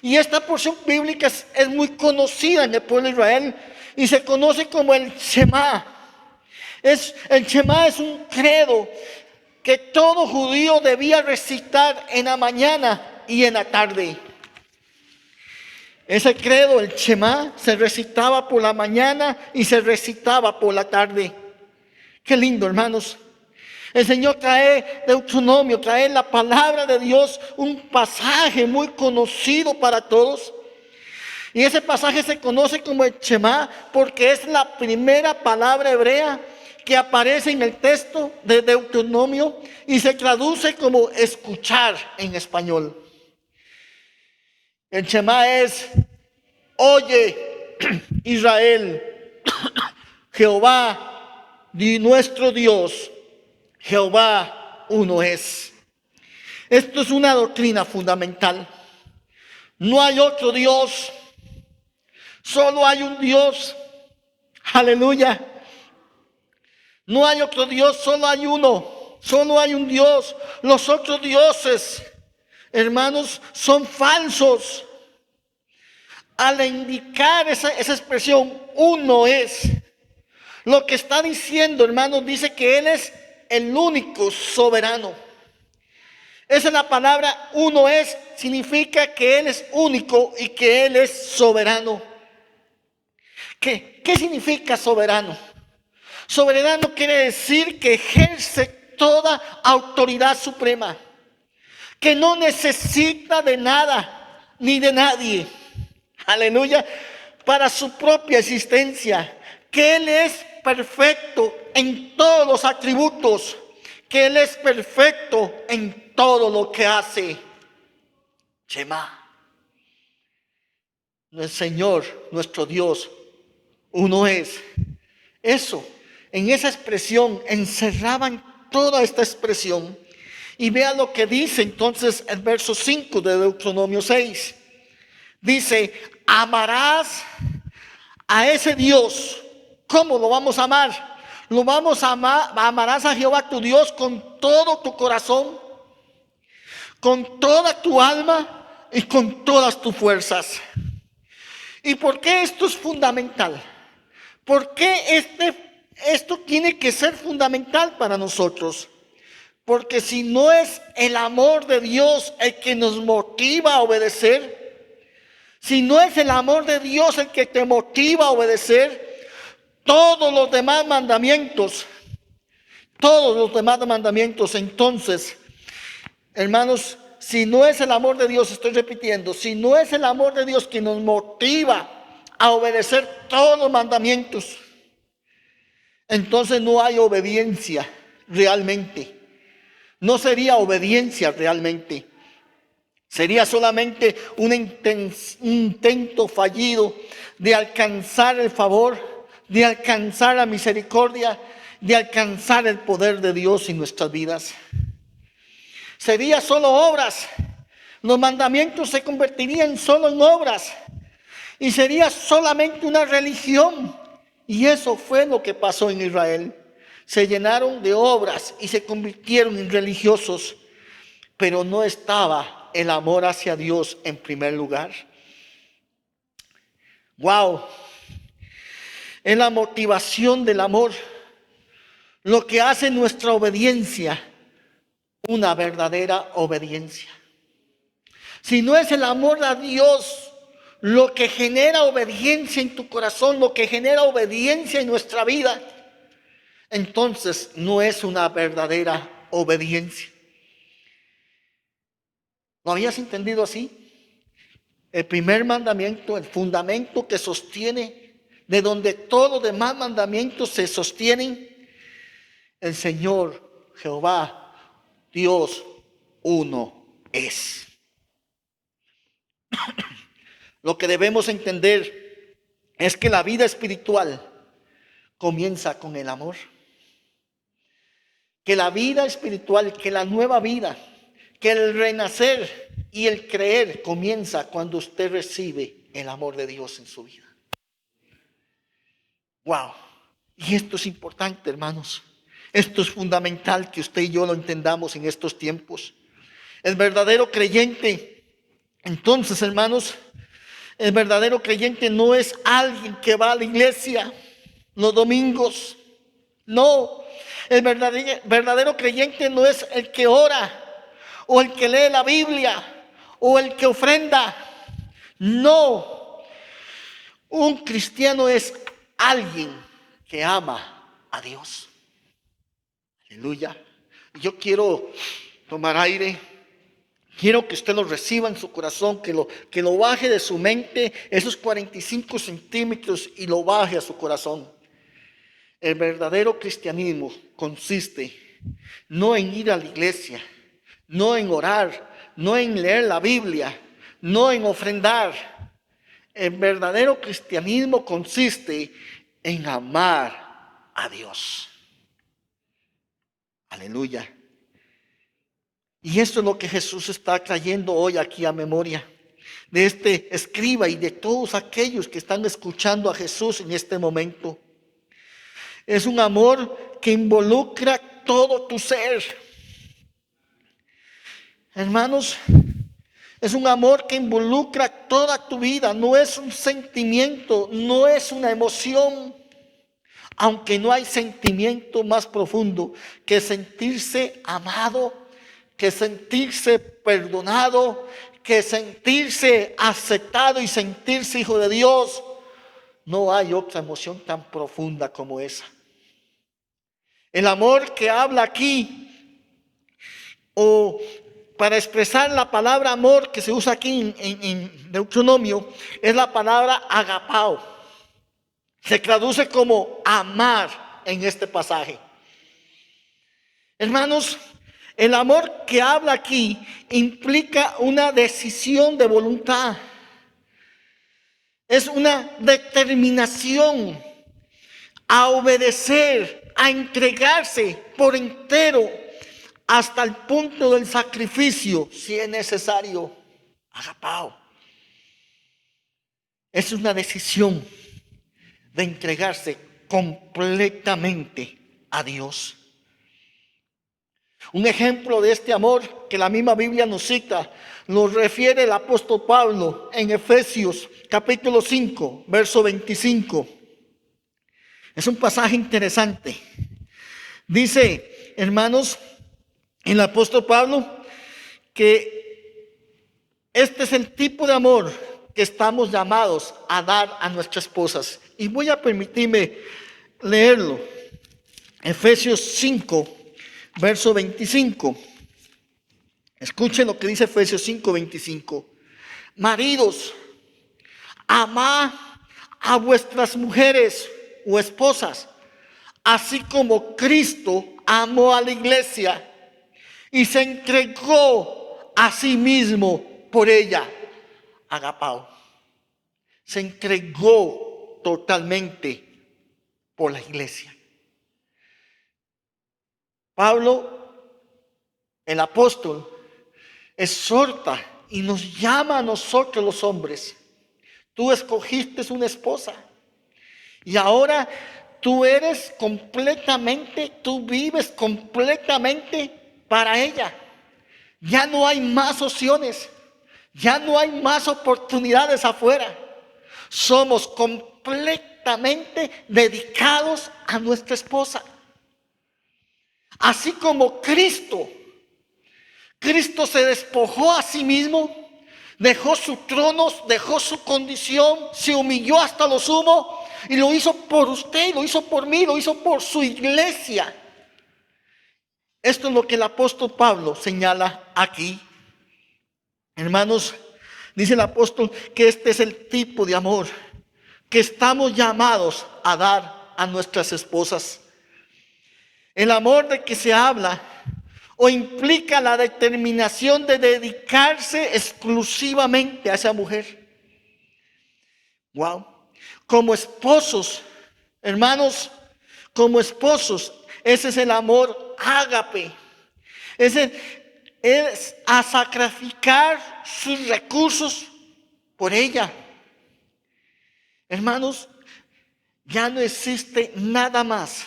Y esta porción bíblica es muy conocida en el pueblo de Israel y se conoce como el Shema. El Shema es un credo que todo judío debía recitar en la mañana y en la tarde. Ese credo, el Shema, se recitaba por la mañana y se recitaba por la tarde. Qué lindo, hermanos. El Señor trae Deuteronomio, trae la palabra de Dios, un pasaje muy conocido para todos. Y ese pasaje se conoce como el Shema porque es la primera palabra hebrea que aparece en el texto de Deuteronomio y se traduce como escuchar en español. El Shema es: oye, Israel, Jehová, nuestro Dios, Jehová uno es. Esto es una doctrina fundamental. No hay otro Dios, solo hay un Dios. Aleluya. No hay otro Dios, solo hay uno. Solo hay un Dios. Los otros dioses, hermanos, son falsos. Al indicar esa expresión, uno es, lo que está diciendo, hermanos, dice que Él es el único soberano. Esa es la palabra uno es, significa que Él es único y que Él es soberano. ¿Qué significa soberano? Soberano quiere decir que ejerce toda autoridad suprema, que no necesita de nada ni de nadie. Aleluya. Para su propia existencia, que Él es perfecto en todos los atributos, que Él es perfecto en todo lo que hace. Shema. El Señor, nuestro Dios, uno es. Eso, en esa expresión encerraban toda esta expresión. Y vea lo que dice entonces el verso 5 de Deuteronomio 6. Dice, amarás a ese Dios. ¿Cómo lo vamos a amar? Lo vamos a amar, amarás a Jehová tu Dios con todo tu corazón, con toda tu alma y con todas tus fuerzas. ¿Y por qué esto es fundamental? ¿Por qué esto tiene que ser fundamental para nosotros? Porque si no es el amor de Dios el que nos motiva a obedecer, si no es el amor de Dios el que te motiva a obedecer, todos los demás mandamientos, entonces, hermanos, si no es el amor de Dios, estoy repitiendo, si no es el amor de Dios que nos motiva a obedecer todos los mandamientos, entonces no hay obediencia realmente. No sería obediencia realmente. Sería solamente un intento fallido de alcanzar el favor, de alcanzar la misericordia, de alcanzar el poder de Dios en nuestras vidas. Sería solo obras. Los mandamientos se convertirían solo en obras y sería solamente una religión. Y eso fue lo que pasó en Israel. Se llenaron de obras y se convirtieron en religiosos, pero no estaba el amor hacia Dios en primer lugar. Wow. Es la motivación del amor lo que hace nuestra obediencia una verdadera obediencia. Si no es el amor a Dios lo que genera obediencia en tu corazón, lo que genera obediencia en nuestra vida, entonces no es una verdadera obediencia. ¿Lo habías entendido así? El primer mandamiento, el fundamento que sostiene, de donde todos los demás mandamientos se sostienen, el Señor, Jehová, Dios, uno es. Lo que debemos entender es que la vida espiritual comienza con el amor. Que la vida espiritual, que la nueva vida, que el renacer y el creer comienza cuando usted recibe el amor de Dios en su vida. Wow. Y esto es importante, hermanos. Esto es fundamental que usted y yo lo entendamos en estos tiempos. El verdadero creyente, entonces, hermanos, el verdadero creyente no es alguien que va a la iglesia los domingos. No. El verdadero creyente no es el que ora o el que lee la Biblia o el que ofrenda. No. Un cristiano es alguien que ama a Dios. Aleluya. Yo quiero tomar aire. Quiero que usted lo reciba en su corazón, que lo baje de su mente esos 45 centímetros y lo baje a su corazón. El verdadero cristianismo consiste no en ir a la iglesia, no en orar, no en leer la Biblia, no en ofrendar. El verdadero cristianismo consiste en amar a Dios. Aleluya. Y esto es lo que Jesús está trayendo hoy aquí a memoria de este escriba y de todos aquellos que están escuchando a Jesús en este momento. Es un amor que involucra todo tu ser. Hermanos, es un amor que involucra toda tu vida. No es un sentimiento, no es una emoción. Aunque no hay sentimiento más profundo que sentirse amado, que sentirse perdonado, que sentirse aceptado y sentirse hijo de Dios. No hay otra emoción tan profunda como esa. El amor que habla aquí, o para expresar la palabra amor que se usa aquí en Deuteronomio, es la palabra agapao. Se traduce como amar en este pasaje. Hermanos, el amor que habla aquí implica una decisión de voluntad. Es una determinación a obedecer, a entregarse por entero hasta el punto del sacrificio, si es necesario. Agapao. Es una decisión de entregarse completamente a Dios. Un ejemplo de este amor que la misma Biblia nos cita, nos refiere el apóstol Pablo en Efesios capítulo 5, verso 25. Es un pasaje interesante. Dice, hermanos, el apóstol Pablo, que este es el tipo de amor que estamos llamados a dar a nuestras esposas. Y voy a permitirme leerlo. Efesios 5, verso 25. Escuchen lo que dice Efesios 5, 25. Maridos, amad a vuestras mujeres o esposas, así como Cristo amó a la iglesia y se entregó a sí mismo por ella. Agapao. Se entregó totalmente por la iglesia. Pablo, el apóstol, exhorta y nos llama a nosotros los hombres. Tú escogiste una esposa y ahora tú vives completamente para ella. Ya no hay más opciones, ya no hay más oportunidades afuera. Somos completamente dedicados a nuestra esposa. Así como Cristo se despojó a sí mismo, dejó su trono, dejó su condición, se humilló hasta lo sumo y lo hizo por usted, lo hizo por mí, lo hizo por su iglesia. Esto es lo que el apóstol Pablo señala aquí. Hermanos, dice el apóstol que este es el tipo de amor que estamos llamados a dar a nuestras esposas. El amor de que se habla o implica la determinación de dedicarse exclusivamente a esa mujer. Wow. Como esposos, hermanos, como esposos, ese es el amor ágape. Es a sacrificar sus recursos por ella. Hermanos, ya no existe nada más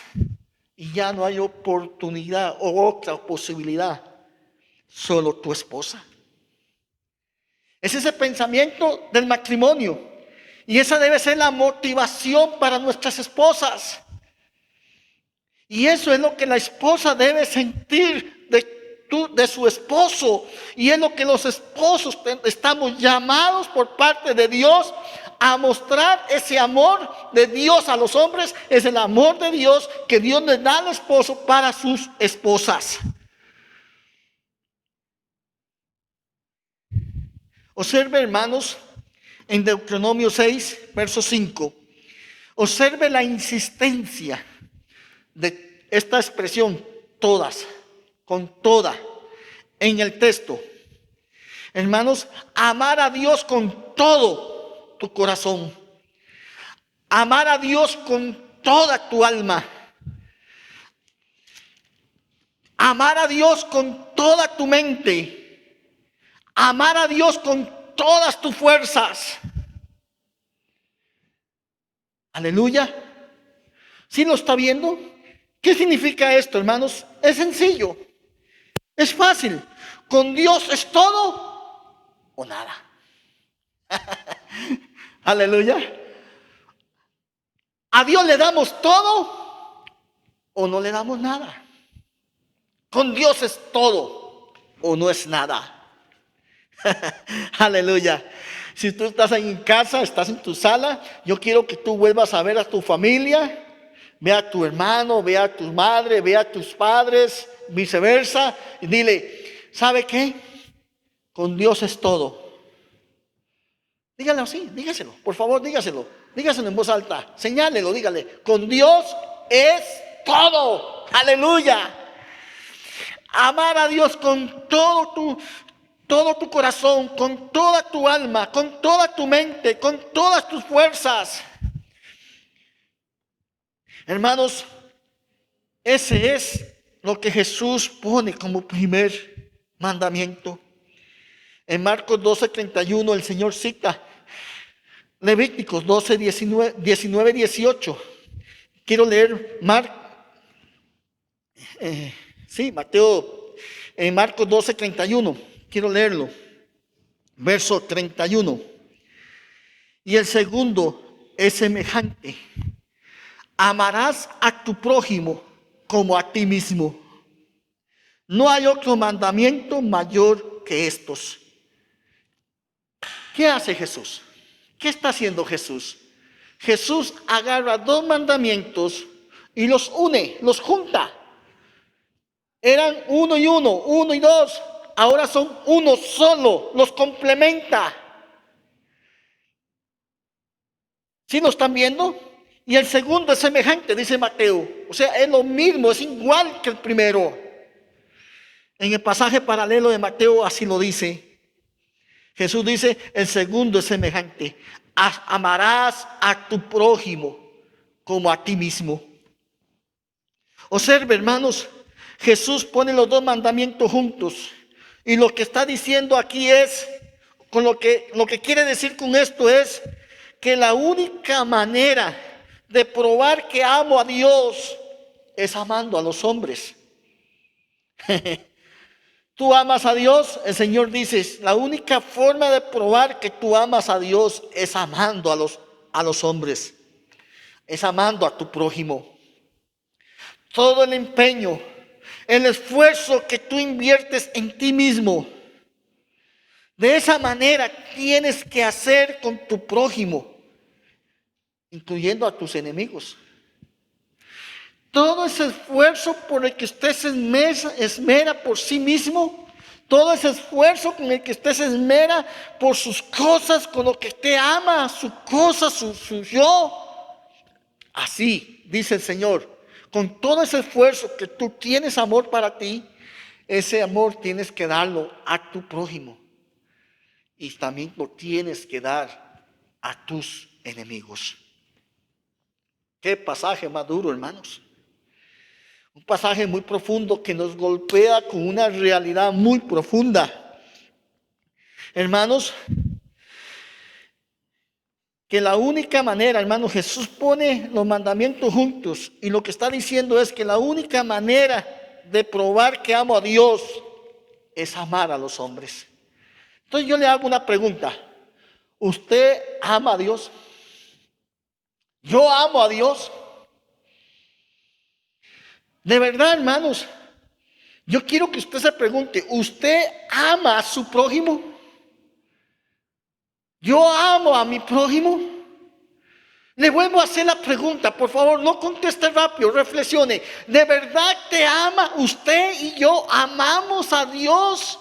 y ya no hay oportunidad o otra posibilidad, solo tu esposa. Es ese pensamiento del matrimonio y esa debe ser la motivación para nuestras esposas. Y eso es lo que la esposa debe sentir de su esposo. Y es lo que los esposos estamos llamados por parte de Dios a mostrar. Ese amor de Dios a los hombres es el amor de Dios que Dios les da al esposo para sus esposas. Observe, hermanos, en Deuteronomio 6, verso 5. Observe la insistencia de esta expresión, todas, con toda, en el texto. Hermanos, amar a Dios con todo tu corazón. Amar a Dios con toda tu alma. Amar a Dios con toda tu mente. Amar a Dios con todas tus fuerzas. Aleluya. ¿Sí lo está viendo? ¿Qué significa esto, hermanos? Es sencillo. Es fácil. Con Dios es todo o nada. Aleluya. ¿A Dios le damos todo o no le damos nada? Con Dios es todo o no es nada. Aleluya. Si tú estás ahí en casa, estás en tu sala, yo quiero que tú vuelvas a ver a tu familia. Ve a tu hermano, ve a tu madre, ve a tus padres, viceversa. Y dile, ¿sabe qué? Con Dios es todo. Dígalo así, dígaselo, por favor, dígaselo. Dígaselo en voz alta, señálelo, dígale. Con Dios es todo. Aleluya. Amar a Dios con todo tu corazón, con toda tu alma, con toda tu mente, con todas tus fuerzas. Hermanos, ese es lo que Jesús pone como primer mandamiento. En Marcos 12:31 el Señor cita Levíticos 19:18. Quiero leer Marcos 12:31. Quiero leerlo. Verso 31. Y el segundo es semejante. Amarás a tu prójimo como a ti mismo. No hay otro mandamiento mayor que estos. ¿Qué hace Jesús? ¿Qué está haciendo Jesús? Jesús agarra dos mandamientos y los une, los junta. Eran uno y uno, uno y dos. Ahora son uno solo, los complementa. ¿Sí lo están viendo? Y el segundo es semejante, dice Mateo. O sea, es lo mismo, es igual que el primero. En el pasaje paralelo de Mateo así lo dice. Jesús dice, el segundo es semejante. Amarás a tu prójimo como a ti mismo. Observe, hermanos, Jesús pone los dos mandamientos juntos. Y lo que está diciendo aquí es, lo que quiere decir con esto es que la única manera de probar que amo a Dios es amando a los hombres. Tú amas a Dios, el Señor dice, la única forma de probar que tú amas a Dios es amando a los hombres, es amando a tu prójimo. Todo el empeño, el esfuerzo que tú inviertes en ti mismo, de esa manera tienes que hacer con tu prójimo, incluyendo a tus enemigos. Todo ese esfuerzo por el que usted se esmera por sí mismo, todo ese esfuerzo con el que usted se esmera por sus cosas, con lo que usted ama, su cosa, su yo. Así, dice el Señor, con todo ese esfuerzo que tú tienes amor para ti, ese amor tienes que darlo a tu prójimo. Y también lo tienes que dar a tus enemigos. Qué pasaje más duro, hermanos. Un pasaje muy profundo que nos golpea con una realidad muy profunda. Hermanos, que la única manera, hermanos, Jesús pone los mandamientos juntos y lo que está diciendo es que la única manera de probar que amo a Dios es amar a los hombres. Entonces yo le hago una pregunta. ¿Usted ama a Dios? ¿Yo amo a Dios? De verdad, hermanos, yo quiero que usted se pregunte, ¿usted ama a su prójimo? ¿Yo amo a mi prójimo? Le vuelvo a hacer la pregunta, por favor, no conteste rápido, reflexione. ¿De verdad te ama? ¿Usted y yo amamos a Dios?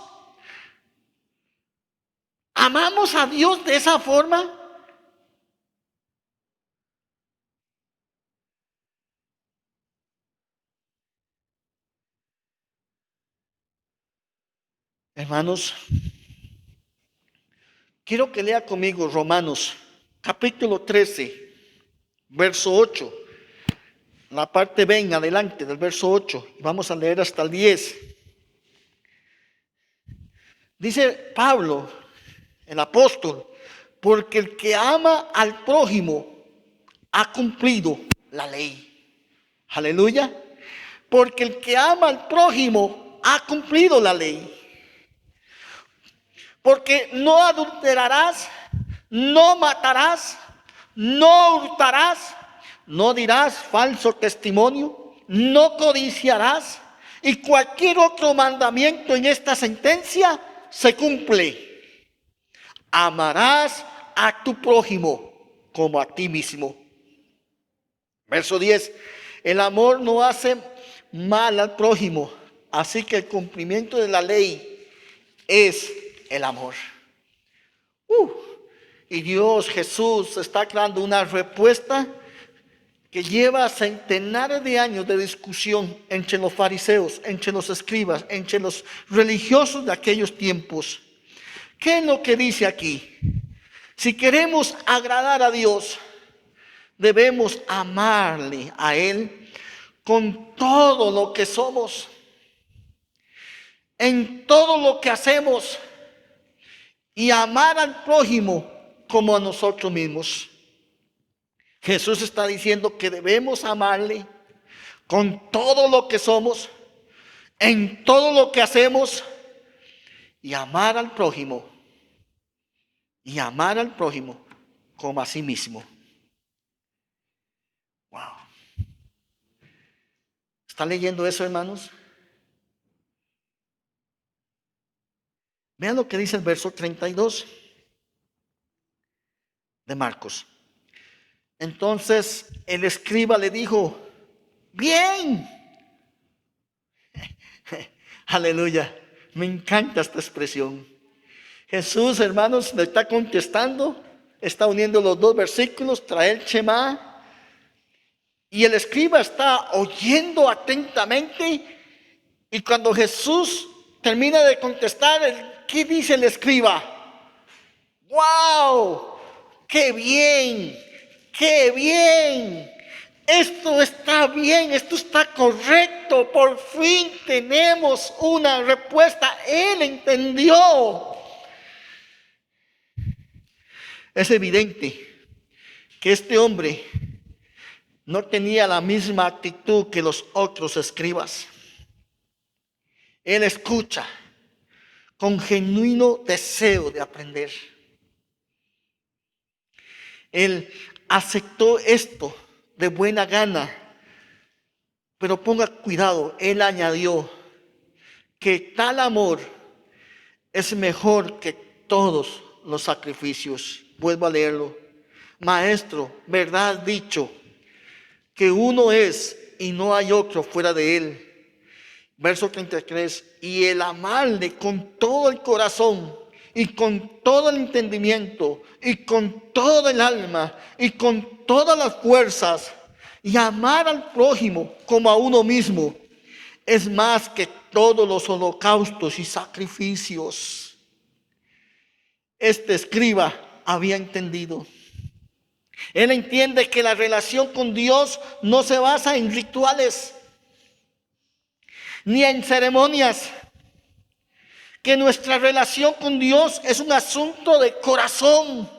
¿Amamos a Dios de esa forma? Hermanos, quiero que lea conmigo Romanos capítulo 13, verso 8. La parte B en adelante del verso 8. Vamos a leer hasta el 10. Dice Pablo, el apóstol, porque el que ama al prójimo ha cumplido la ley. Aleluya. Porque el que ama al prójimo ha cumplido la ley. Porque no adulterarás, no matarás, no hurtarás, no dirás falso testimonio, no codiciarás, y cualquier otro mandamiento en esta sentencia se cumple. Amarás a tu prójimo como a ti mismo. Verso 10. El amor no hace mal al prójimo, así que el cumplimiento de la ley es el amor. Y Dios, Jesús, está creando una respuesta que lleva centenares de años de discusión entre los fariseos, entre los escribas, entre los religiosos de aquellos tiempos. ¿Qué es lo que dice aquí? Si queremos agradar a Dios, debemos amarle a Él con todo lo que somos. en todo lo que hacemos y amar al prójimo como a nosotros mismos. Jesús está diciendo que debemos amarle con todo lo que somos, en todo lo que hacemos, y amar al prójimo. Y amar al prójimo como a sí mismo. Wow. ¿Están leyendo eso, hermanos? Vean lo que dice el verso 32 de Marcos. Entonces el escriba le dijo: bien. Aleluya. Me encanta esta expresión. Jesús, hermanos, le está contestando, está uniendo los dos versículos, traer Shema, y el escriba está oyendo atentamente, y cuando Jesús termina de contestar, ¿qué dice el escriba? ¡Wow! ¡Qué bien! ¡Qué bien! Esto está bien, esto está correcto, por fin tenemos una respuesta. Él entendió. Es evidente que este hombre no tenía la misma actitud que los otros escribas. Él escucha con genuino deseo de aprender. Él aceptó esto de buena gana, pero ponga cuidado, él añadió que tal amor es mejor que todos los sacrificios. Vuelvo a leerlo. Maestro, verdad has dicho que uno es y no hay otro fuera de él. Verso 33. Y el amarle con todo el corazón y con todo el entendimiento y con todo el alma y con todas las fuerzas, y amar al prójimo como a uno mismo, es más que todos los holocaustos y sacrificios. Este escriba había entendido. Él entiende que la relación con Dios no se basa en rituales ni en ceremonias, que nuestra relación con Dios es un asunto de corazón,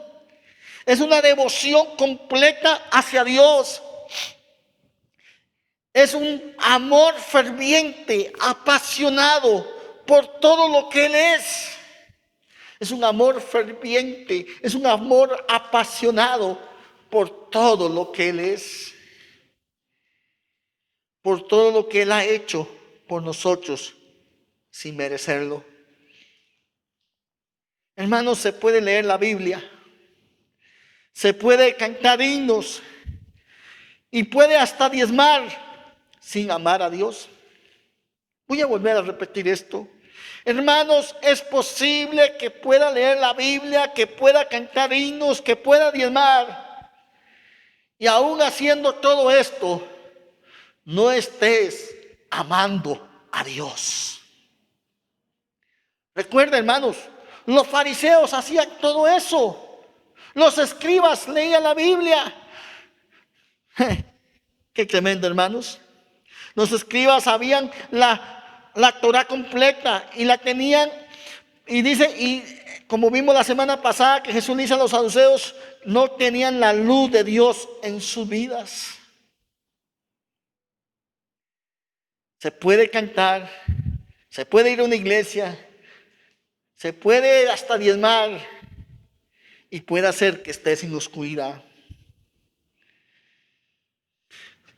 es una devoción completa hacia Dios, es un amor ferviente, apasionado por todo lo que Él es. Es un amor ferviente, es un amor apasionado por todo lo que Él es, por todo lo que Él ha hecho por nosotros sin merecerlo. Hermanos, se puede leer la Biblia, se puede cantar himnos y puede hasta diezmar sin amar a Dios. Voy a volver a repetir esto. Hermanos, es posible que pueda leer la Biblia, que pueda cantar himnos, que pueda diezmar, y aún haciendo todo esto, no estés amando a Dios. Recuerda, hermanos, los fariseos hacían todo eso. Los escribas leían la Biblia. Qué tremendo, hermanos. Los escribas sabían la Torah completa y la tenían. Y dice, y como vimos la semana pasada, que Jesús dice a los saduceos, no tenían la luz de Dios en sus vidas. Se puede cantar, se puede ir a una iglesia, se puede hasta diezmar, y puede hacer que estés en oscuridad.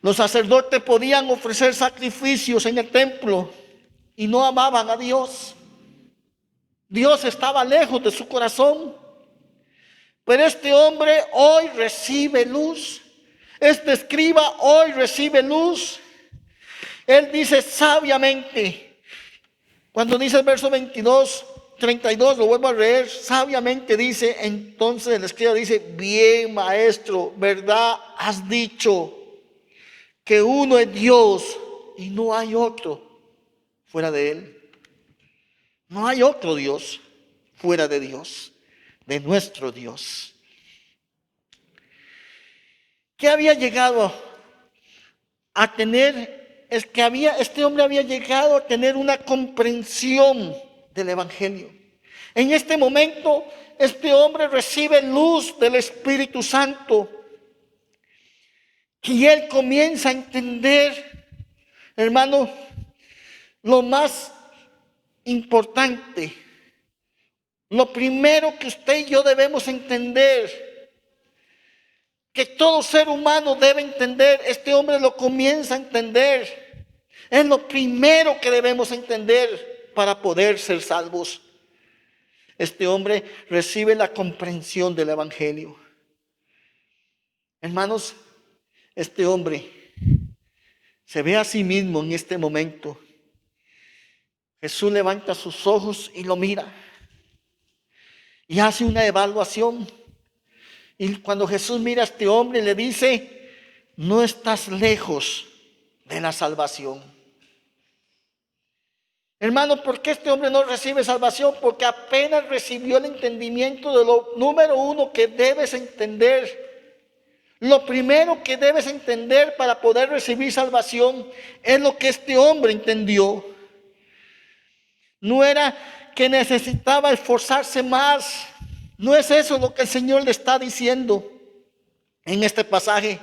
Los sacerdotes podían ofrecer sacrificios en el templo y no amaban a Dios. Dios estaba lejos de su corazón. Pero este hombre hoy recibe luz. Este escriba hoy recibe luz. Él dice sabiamente, cuando dice el verso 32, lo vuelvo a leer, sabiamente dice, entonces el escriba dice, bien maestro, verdad has dicho, que uno es Dios y no hay otro fuera de Él. No hay otro Dios fuera de Dios, de nuestro Dios. ¿Qué había llegado a tener es que este hombre había llegado a tener una comprensión del Evangelio. En este momento, este hombre recibe luz del Espíritu Santo y él comienza a entender, hermano, lo más importante, lo primero que usted y yo debemos entender, que todo ser humano debe entender, este hombre lo comienza a entender. Es lo primero que debemos entender para poder ser salvos. Este hombre recibe la comprensión del Evangelio. Hermanos, este hombre se ve a sí mismo en este momento. Jesús levanta sus ojos y lo mira y hace una evaluación. Y cuando Jesús mira a este hombre, le dice: no estás lejos de la salvación. Hermano, ¿por qué este hombre no recibe salvación? Porque apenas recibió el entendimiento de lo número uno que debes entender. Lo primero que debes entender para poder recibir salvación es lo que este hombre entendió. No era que necesitaba esforzarse más. No es eso lo que el Señor le está diciendo en este pasaje.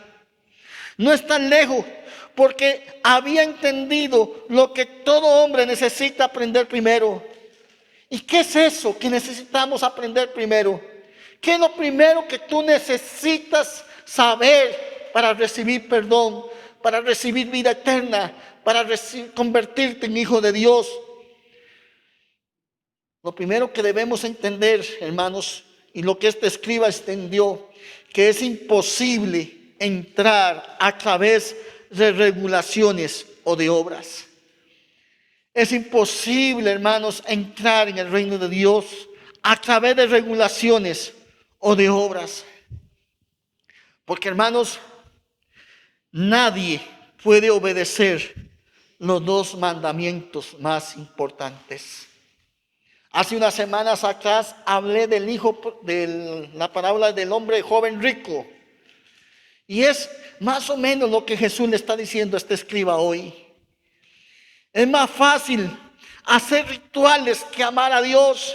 No es tan lejos, porque había entendido lo que todo hombre necesita aprender primero. ¿Y qué es eso que necesitamos aprender primero? ¿Qué es lo primero que tú necesitas saber para recibir perdón, para recibir vida eterna, para convertirte en hijo de Dios? Lo primero que debemos entender, hermanos, y lo que este escriba entendió, que es imposible entrar a través de regulaciones o de obras. Es imposible, hermanos, entrar en el reino de Dios a través de regulaciones o de obras. Porque, hermanos, nadie puede obedecer los dos mandamientos más importantes. Hace unas semanas atrás hablé del hijo, de la parábola del hombre joven rico. Y es más o menos lo que Jesús le está diciendo a este escriba hoy. Es más fácil hacer rituales que amar a Dios.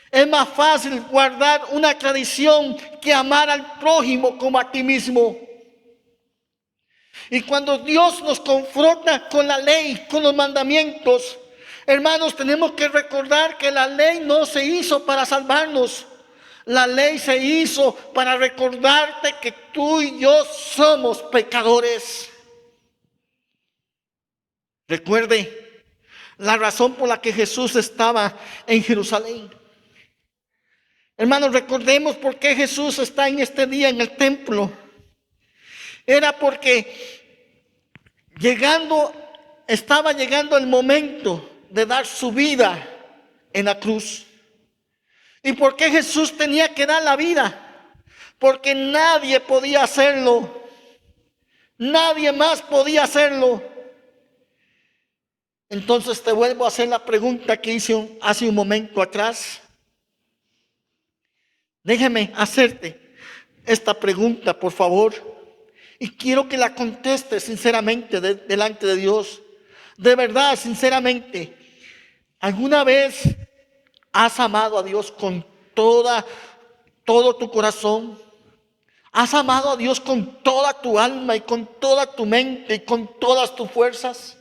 Es más fácil guardar una tradición que amar al prójimo como a ti mismo. Y cuando Dios nos confronta con la ley, con los mandamientos, hermanos, tenemos que recordar que la ley no se hizo para salvarnos. La ley se hizo para recordarte que tú y yo somos pecadores. Recuerde la razón por la que Jesús estaba en Jerusalén. Hermanos, recordemos por qué Jesús está en este día en el templo. Era porque estaba llegando el momento de dar su vida en la cruz. ¿Y por qué Jesús tenía que dar la vida? Porque nadie podía hacerlo. Nadie más podía hacerlo. Entonces te vuelvo a hacer la pregunta que hice hace un momento atrás. Déjame hacerte esta pregunta, por favor. Y quiero que la contestes sinceramente delante de Dios. De verdad, sinceramente. ¿Alguna vez has amado a Dios con todo tu corazón? ¿Has amado a Dios con toda tu alma y con toda tu mente y con todas tus fuerzas?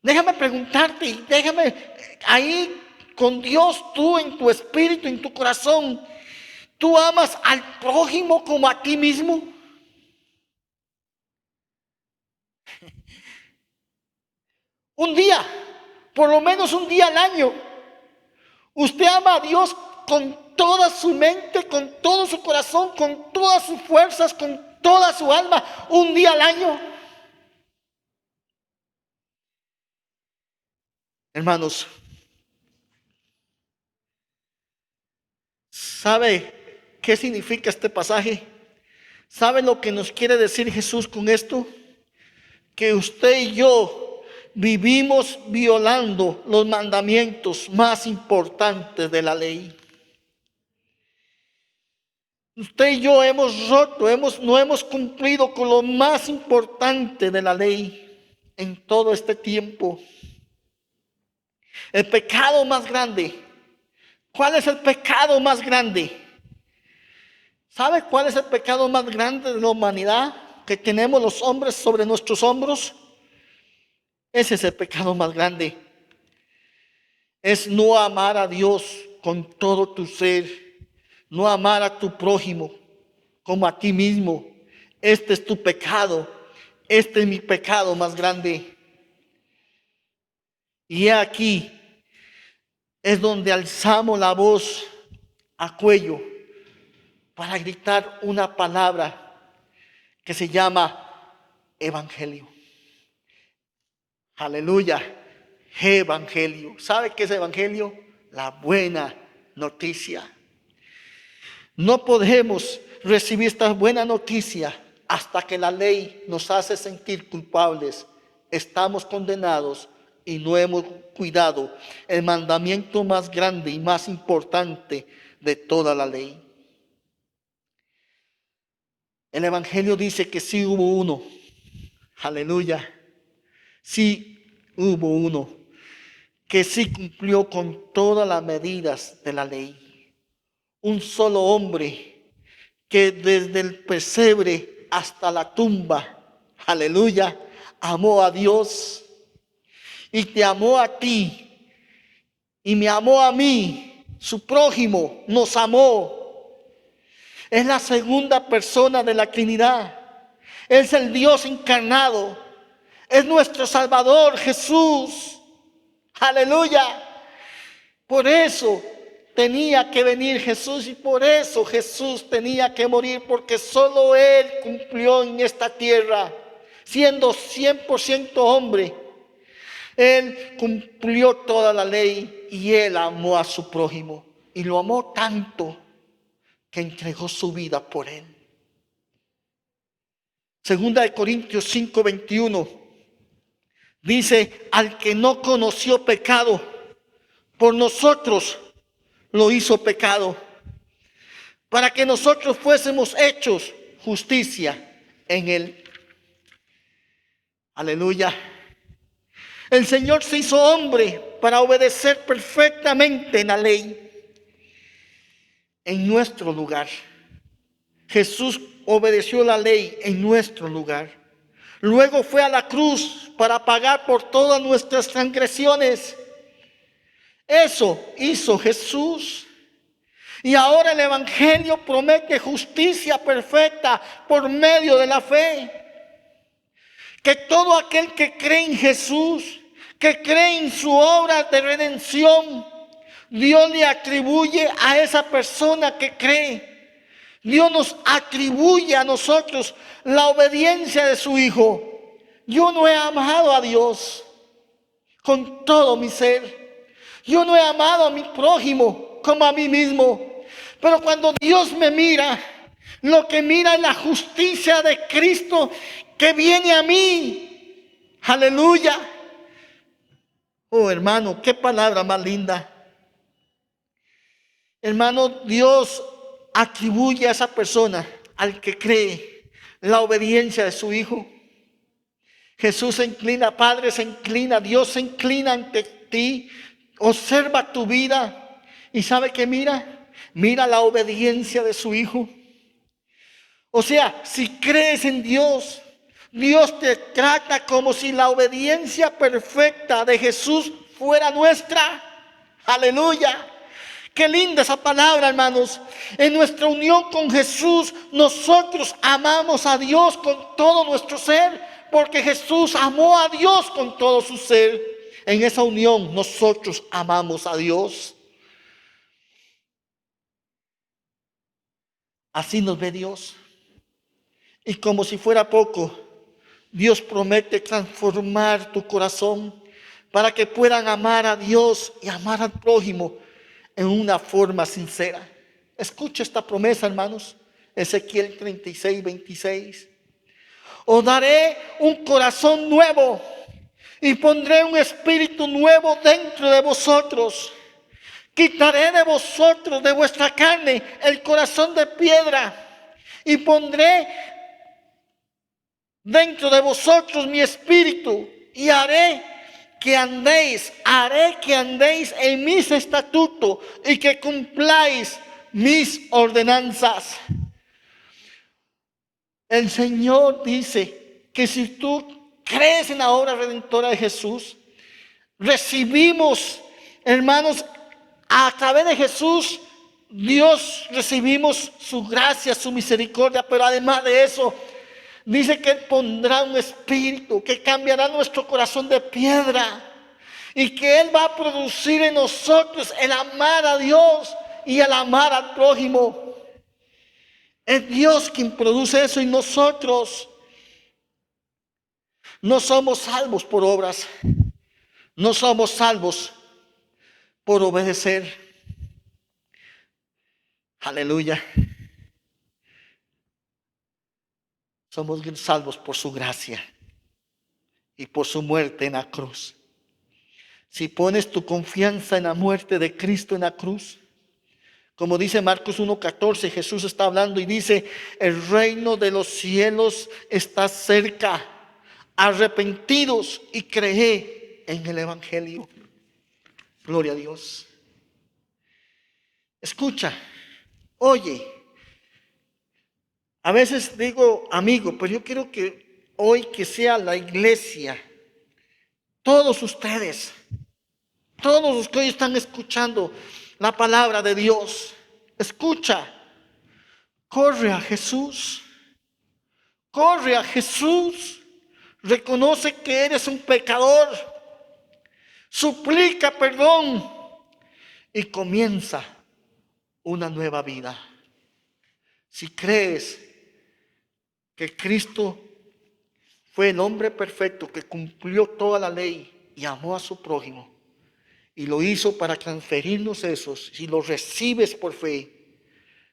Déjame preguntarte y déjame ahí con Dios, tú en tu espíritu, en tu corazón, ¿tú amas al prójimo como a ti mismo? Un día, por lo menos un día al año, usted ama a Dios con toda su mente, con todo su corazón, con todas sus fuerzas, con toda su alma, un día al año. Hermanos, ¿sabe qué significa este pasaje? ¿Sabe lo que nos quiere decir Jesús con esto? Que usted y yo vivimos violando los mandamientos más importantes de la ley. Usted y yo hemos roto, no hemos cumplido con lo más importante de la ley en todo este tiempo. El pecado más grande. ¿Cuál es el pecado más grande? ¿Sabe cuál es el pecado más grande de la humanidad que tenemos los hombres sobre nuestros hombros? Ese es el pecado más grande. Es no amar a Dios con todo tu ser, no amar a tu prójimo como a ti mismo. Este es tu pecado, este es mi pecado más grande. Y aquí es donde alzamos la voz a cuello para gritar una palabra que se llama evangelio. Aleluya, evangelio. ¿Sabe qué es evangelio? La buena noticia. No podemos recibir esta buena noticia hasta que la ley nos hace sentir culpables. Estamos condenados y no hemos cuidado el mandamiento más grande y más importante de toda la ley. El evangelio dice que sí hubo uno. Aleluya. Sí hubo uno que sí cumplió con todas las medidas de la ley. Un solo hombre que desde el pesebre hasta la tumba, aleluya, amó a Dios y te amó a ti y me amó a mí. Su prójimo nos amó. Es la segunda persona de la Trinidad. Es el Dios encarnado. Es nuestro Salvador Jesús. Aleluya. Por eso tenía que venir Jesús y por eso Jesús tenía que morir, porque solo Él cumplió en esta tierra, siendo 100% hombre. Él cumplió toda la ley y Él amó a su prójimo. Y lo amó tanto que entregó su vida por Él. Segunda de Corintios 5:21 dice: al que no conoció pecado, por nosotros lo hizo pecado, para que nosotros fuésemos hechos justicia en Él. Aleluya. El Señor se hizo hombre para obedecer perfectamente en la ley en nuestro lugar. Jesús obedeció la ley en nuestro lugar. Luego fue a la cruz para pagar por todas nuestras transgresiones. Eso hizo Jesús. Y ahora el evangelio promete justicia perfecta por medio de la fe. Que todo aquel que cree en Jesús, que cree en su obra de redención, Dios le atribuye a esa persona que cree. Dios nos atribuye a nosotros la obediencia de su Hijo. Yo no he amado a Dios con todo mi ser. Yo no he amado a mi prójimo como a mí mismo. Pero cuando Dios me mira, lo que mira es la justicia de Cristo que viene a mí. Aleluya. Oh, hermano, qué palabra más linda. Hermano, Dios atribuye a esa persona, al que cree, la obediencia de su Hijo. Jesús se inclina, Padre se inclina, Dios se inclina ante ti, observa tu vida y ¿sabe qué mira? Mira la obediencia de su Hijo. O sea, si crees en Dios, Dios te trata como si la obediencia perfecta de Jesús fuera nuestra. Aleluya. Qué linda esa palabra, hermanos. En nuestra unión con Jesús, nosotros amamos a Dios con todo nuestro ser, porque Jesús amó a Dios con todo su ser. En esa unión, nosotros amamos a Dios. Así nos ve Dios. Y como si fuera poco, Dios promete transformar tu corazón para que puedan amar a Dios y amar al prójimo en una forma sincera. Escucha esta promesa, hermanos. Ezequiel 36:26. Os daré un corazón nuevo y pondré un espíritu nuevo dentro de vosotros. Quitaré de vosotros, de vuestra carne, el corazón de piedra y pondré dentro de vosotros mi espíritu y haré que andéis en mis estatutos y que cumpláis mis ordenanzas. El Señor dice que si tú crees en la obra redentora de Jesús, recibimos, hermanos, a través de Jesús, Dios recibimos su gracia, su misericordia, pero además de eso, dice que Él pondrá un espíritu que cambiará nuestro corazón de piedra y que Él va a producir en nosotros el amar a Dios y el amar al prójimo. Es Dios quien produce eso y nosotros no somos salvos por obras, no somos salvos por obedecer. Aleluya. Somos salvos por su gracia y por su muerte en la cruz. Si pones tu confianza en la muerte de Cristo en la cruz, como dice Marcos 1:14, Jesús está hablando y dice: el reino de los cielos está cerca. Arrepentidos y creed en el Evangelio. Gloria a Dios. Escucha, oye. A veces digo amigo, pero yo quiero que hoy que sea la iglesia, todos ustedes, todos los que hoy están escuchando la palabra de Dios, escucha, corre a Jesús, reconoce que eres un pecador, suplica perdón y comienza una nueva vida. Si crees que Cristo fue el hombre perfecto que cumplió toda la ley y amó a su prójimo y lo hizo para transferirnos esos, si lo recibes por fe,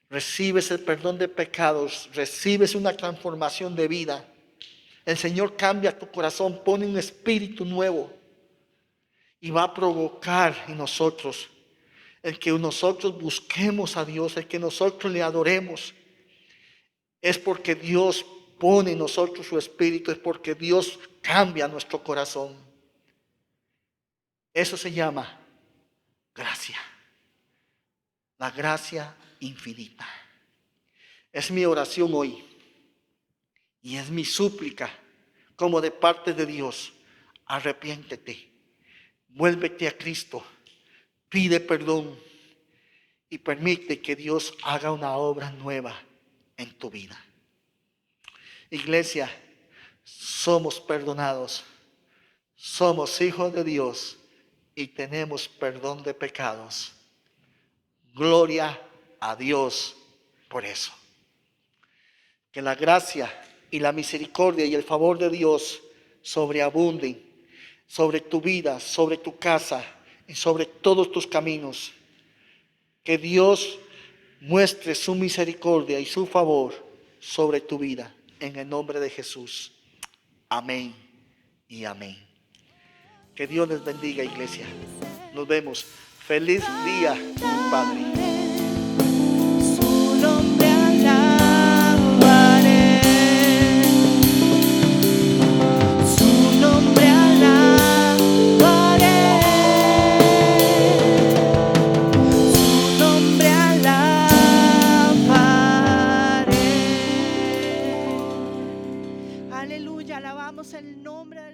recibes el perdón de pecados, recibes una transformación de vida. El Señor cambia tu corazón, pone un espíritu nuevo y va a provocar en nosotros el que nosotros busquemos a Dios, el que nosotros le adoremos. Es porque Dios pone en nosotros su espíritu, es porque Dios cambia nuestro corazón. Eso se llama gracia. La gracia infinita. Es mi oración hoy y es mi súplica como de parte de Dios. Arrepiéntete, vuélvete a Cristo, pide perdón y permite que Dios haga una obra nueva en tu vida. Iglesia, somos perdonados, somos hijos de Dios y tenemos perdón de pecados. Gloria a Dios por eso. Que la gracia y la misericordia y el favor de Dios sobreabunden sobre tu vida, sobre tu casa y sobre todos tus caminos. Que Dios muestre su misericordia y su favor sobre tu vida. En el nombre de Jesús. Amén y amén. Que Dios les bendiga, iglesia. Nos vemos. Feliz día, Padre. Su nombre alabaré, su nombre alabaré, su nombre alabaré. Aleluya, alabamos el nombre de